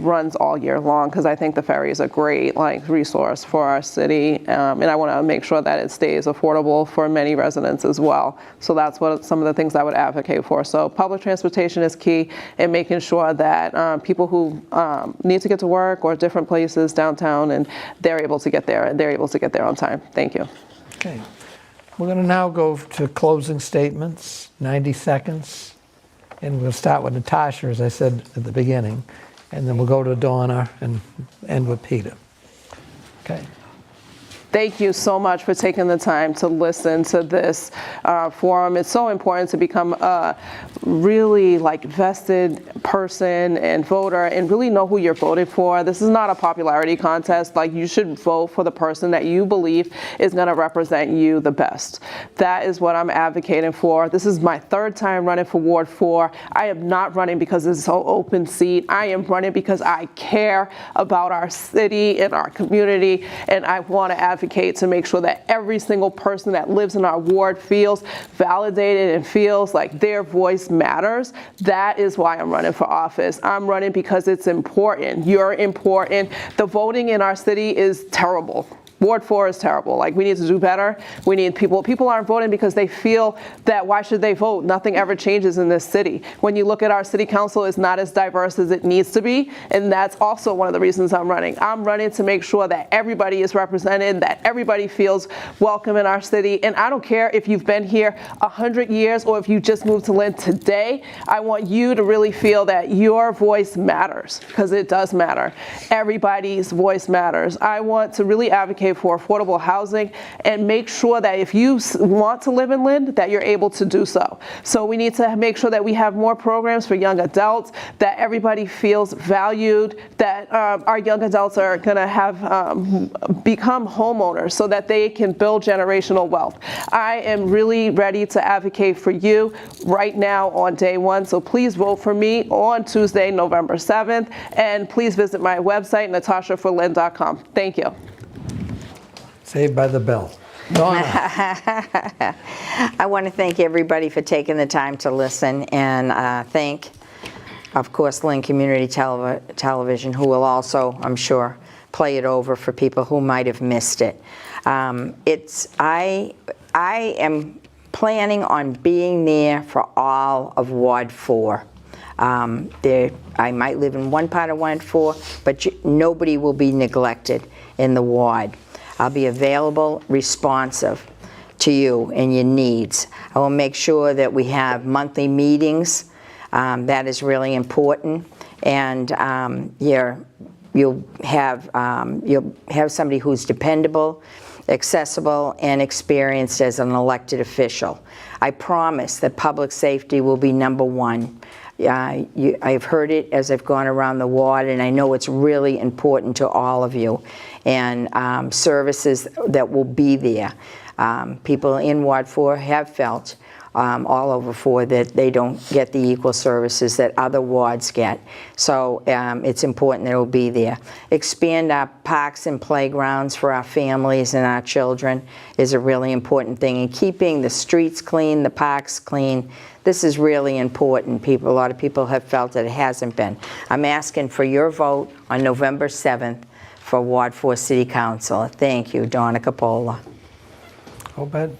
[SPEAKER 8] runs all year long, because I think the ferry is a great resource for our city, and I want to make sure that it stays affordable for many residents as well. So that's what some of the things I would advocate for. So public transportation is key, and making sure that people who need to get to work or different places downtown, and they're able to get there on time. Thank you.
[SPEAKER 2] Okay. We're going to now go to closing statements, 90 seconds. And we'll start with Natasha, as I said at the beginning. And then we'll go to Donna and end with Peter. Okay.
[SPEAKER 8] Thank you so much for taking the time to listen to this forum. It's so important to become a really vested person and voter and really know who you're voting for. This is not a popularity contest. You should vote for the person that you believe is going to represent you the best. That is what I'm advocating for. This is my third time running for Ward 4. I am not running because it's an open seat. I am running because I care about our city and our community, and I want to advocate to make sure that every single person that lives in our ward feels validated and feels like their voice matters. That is why I'm running for office. I'm running because it's important. You're important. The voting in our city is terrible. Ward 4 is terrible. We need to do better. We need people aren't voting because they feel that why should they vote? Nothing ever changes in this city. When you look at our city council, it's not as diverse as it needs to be. And that's also one of the reasons I'm running. I'm running to make sure that everybody is represented, that everybody feels welcome in our city. And I don't care if you've been here 100 years or if you just moved to Lynn today. I want you to really feel that your voice matters, because it does matter. Everybody's voice matters. I want to really advocate for affordable housing and make sure that if you want to live in Lynn, that you're able to do so. So we need to make sure that we have more programs for young adults, that everybody feels valued, that our young adults are going to have become homeowners so that they can build generational wealth. I am really ready to advocate for you right now on day one. So please vote for me on Tuesday, November 7th. And please visit my website, natashaforlynn.com. Thank you.
[SPEAKER 2] Saved by the bell. Donna.
[SPEAKER 7] I want to thank everybody for taking the time to listen, and thank, of course, Lynn Community Television, who will also, I'm sure, play it over for people who might have missed it. I am planning on being there for all of Ward 4. I might live in one part of Ward 4, but nobody will be neglected in the ward. I'll be available, responsive to you and your needs. I will make sure that we have monthly meetings. That is really important. And you'll have somebody who's dependable, accessible, and experienced as an elected official. I promise that public safety will be number one. I've heard it as I've gone around the ward, and I know it's really important to all of you. And services that will be there. People in Ward 4 have felt all over 4 that they don't get the equal services that other wards get. So it's important that it will be there. Expand our parks and playgrounds for our families and our children is a really important thing. And keeping the streets clean, the parks clean, this is really important. A lot of people have felt that it hasn't been. I'm asking for your vote on November 7th for Ward 4 City Council. Thank you, Donna Coppola.
[SPEAKER 2] Obed.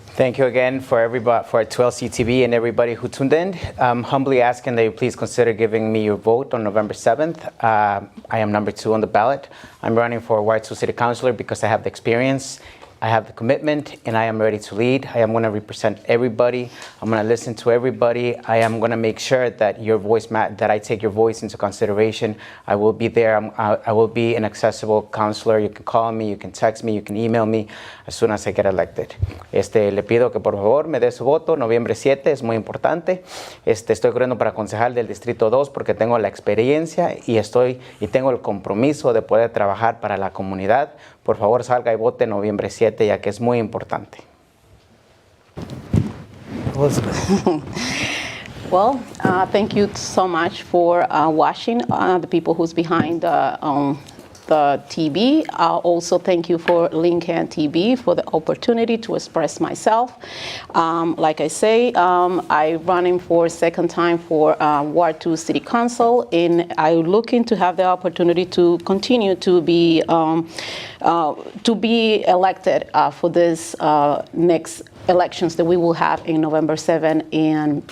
[SPEAKER 6] Thank you again for everybody, for LCTV and everybody who tuned in. I'm humbly asking that you please consider giving me your vote on November 7th. I am number 2 on the ballot. I'm running for Ward 2 City Councilor because I have the experience, I have the commitment, and I am ready to lead. I am going to represent everybody. I'm going to listen to everybody. I am going to make sure that your voice, that I take your voice into consideration. I will be there. I will be an accessible counselor. You can call me, you can text me, you can email me as soon as I get elected. Le pido que por favor me dé su voto. Noviembre 7 es muy importante. Estoy corriendo para concejal del Distrito 2 porque tengo la experiencia y tengo el compromiso de poder trabajar para la comunidad. Por favor, salga y vote noviembre 7, ya que es muy importante.
[SPEAKER 2] Elizabeth.
[SPEAKER 5] Well, thank you so much for watching, the people who's behind the TV. Also, thank you for linktr.ee for the opportunity to express myself. Like I say, I'm running for second time for Ward 2 City Council, and I'm looking to have the opportunity to continue to be elected for this next elections that we will have in November 7. And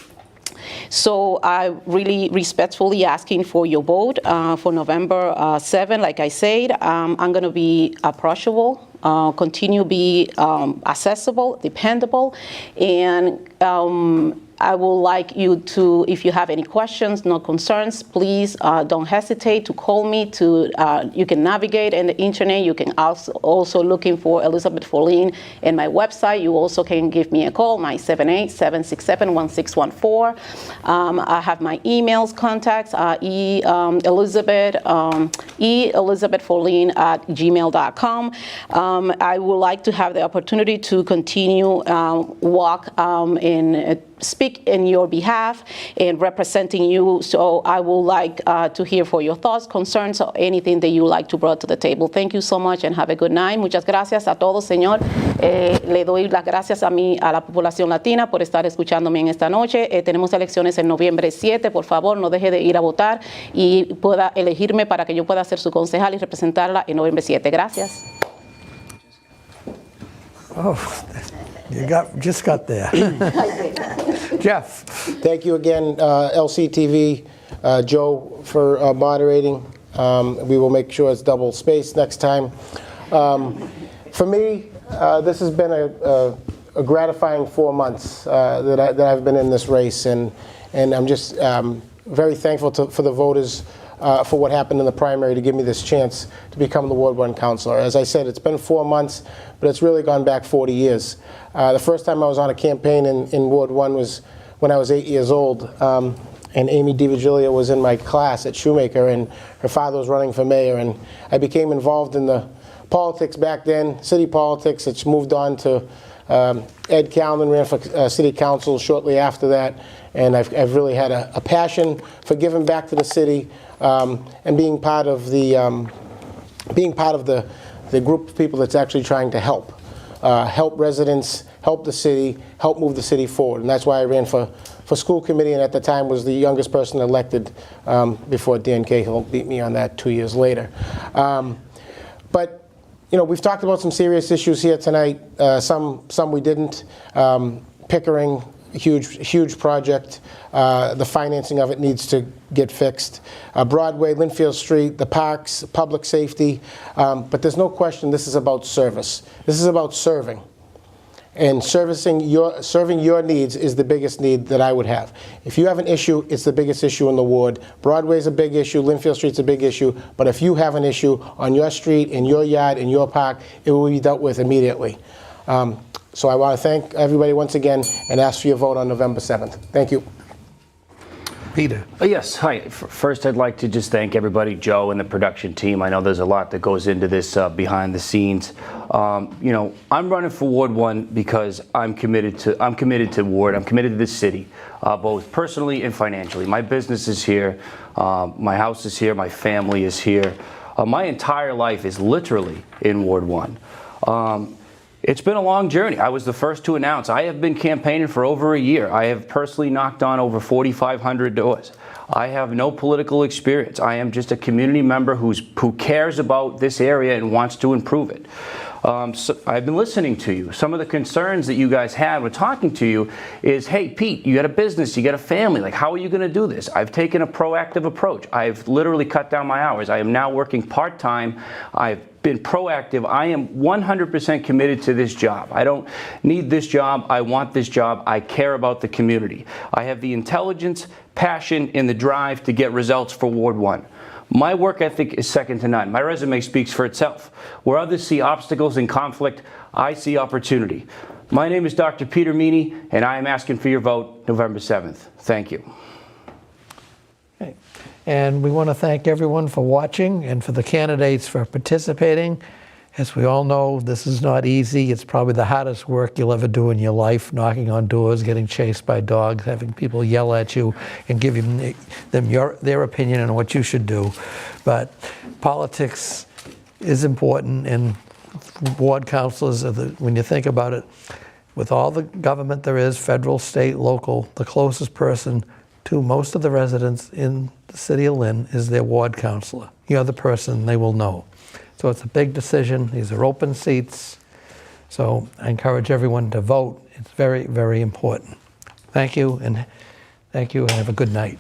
[SPEAKER 5] so I really respectfully asking for your vote for November 7. Like I said, I'm going to be approachable, continue to be accessible, dependable, and I would like you to, if you have any questions, no concerns, please don't hesitate to call me. You can navigate in the internet. You can also looking for Elizabeth Folin in my website. You also can give me a call, 978-767-1614. I have my emails, contacts, elizabethfolin@gmail.com. I would like to have the opportunity to continue walk in speak in your behalf and representing you. So I would like to hear for your thoughts, concerns, or anything that you like to bring to the table. Thank you so much and have a good night. Muchas gracias a todos, señor. Le doy las gracias a la población latina por estar escuchándome en esta noche. Tenemos elecciones en noviembre 7. Por favor, no deje de ir a votar y pueda elegirme para que yo pueda ser su concejal y representarla en noviembre 7. Gracias.
[SPEAKER 2] Oh, you just got there. Jeff.
[SPEAKER 4] Thank you again, LCTV, Joe, for moderating. We will make sure it's double space next time. For me, this has been a gratifying 4 months that I've been in this race, and I'm just very thankful for the voters for what happened in the primary to give me this chance to become the Ward 1 councilor. As I said, it's been 4 months, but it's really gone back 40 years. The first time I was on a campaign in Ward 1 was when I was 8 years old, and Amy DiVigilia was in my class at Shoemaker, and her father was running for mayor, and I became involved in the politics back then, city politics. It's moved on to Ed Callen ran for city council shortly after that, and I've really had a passion for giving back to the city and being part of the group of people that's actually trying to help. help residents, help the city, help move the city forward. And that's why I ran for school committee, and at the time was the youngest person elected before Dan Cahill beat me on that 2 years later. But you know, we've talked about some serious issues here tonight. Some we didn't. Pickering, huge project. The financing of it needs to get fixed. Broadway, Linfield Street, the parks, public safety. But there's no question this is about service. This is about serving. And serving your needs is the biggest need that I would have. If you have an issue, it's the biggest issue in the ward. Broadway's a big issue, Linfield Street's a big issue, but if you have an issue on your street, in your yard, in your park, it will be dealt with immediately. So I want to thank everybody once again and ask for your vote on November 7th. Thank you.
[SPEAKER 2] Peter.
[SPEAKER 9] Yes, hi. First, I'd like to just thank everybody, Joe and the production team. I know there's a lot that goes into this behind the scenes. You know, I'm running for Ward 1 because I'm committed to Ward. I'm committed to this city, both personally and financially. My business is here. My house is here. My family is here. My entire life is literally in Ward 1. It's been a long journey. I was the first to announce. I have been campaigning for over a year. I have personally knocked on over 4,500 doors. I have no political experience. I am just a community member who cares about this area and wants to improve it. So I've been listening to you. Some of the concerns that you guys had when talking to you is, hey, Pete, you got a business, you got a family. Like, how are you going to do this? I've taken a proactive approach. I've literally cut down my hours. I am now working part-time. I've been proactive. I am 100% committed to this job. I don't need this job. I want this job. I care about the community. I have the intelligence, passion, and the drive to get results for Ward 1. My work ethic is second to none. My resume speaks for itself. Where others see obstacles and conflict, I see opportunity. My name is Dr. Peter Meaney, and I am asking for your vote November 7th. Thank you.
[SPEAKER 2] Okay. And we want to thank everyone for watching and for the candidates for participating. As we all know, this is not easy. It's probably the hardest work you'll ever do in your life, knocking on doors, getting chased by dogs, having people yell at you and give them their opinion on what you should do. But politics is important, and ward councilors, when you think about it, with all the government there is, federal, state, local, the closest person to most of the residents in the city of Lynn is their ward councilor. You're the person they will know. So it's a big decision. These are open seats. So I encourage everyone to vote. It's very, very important. Thank you, and have a good night.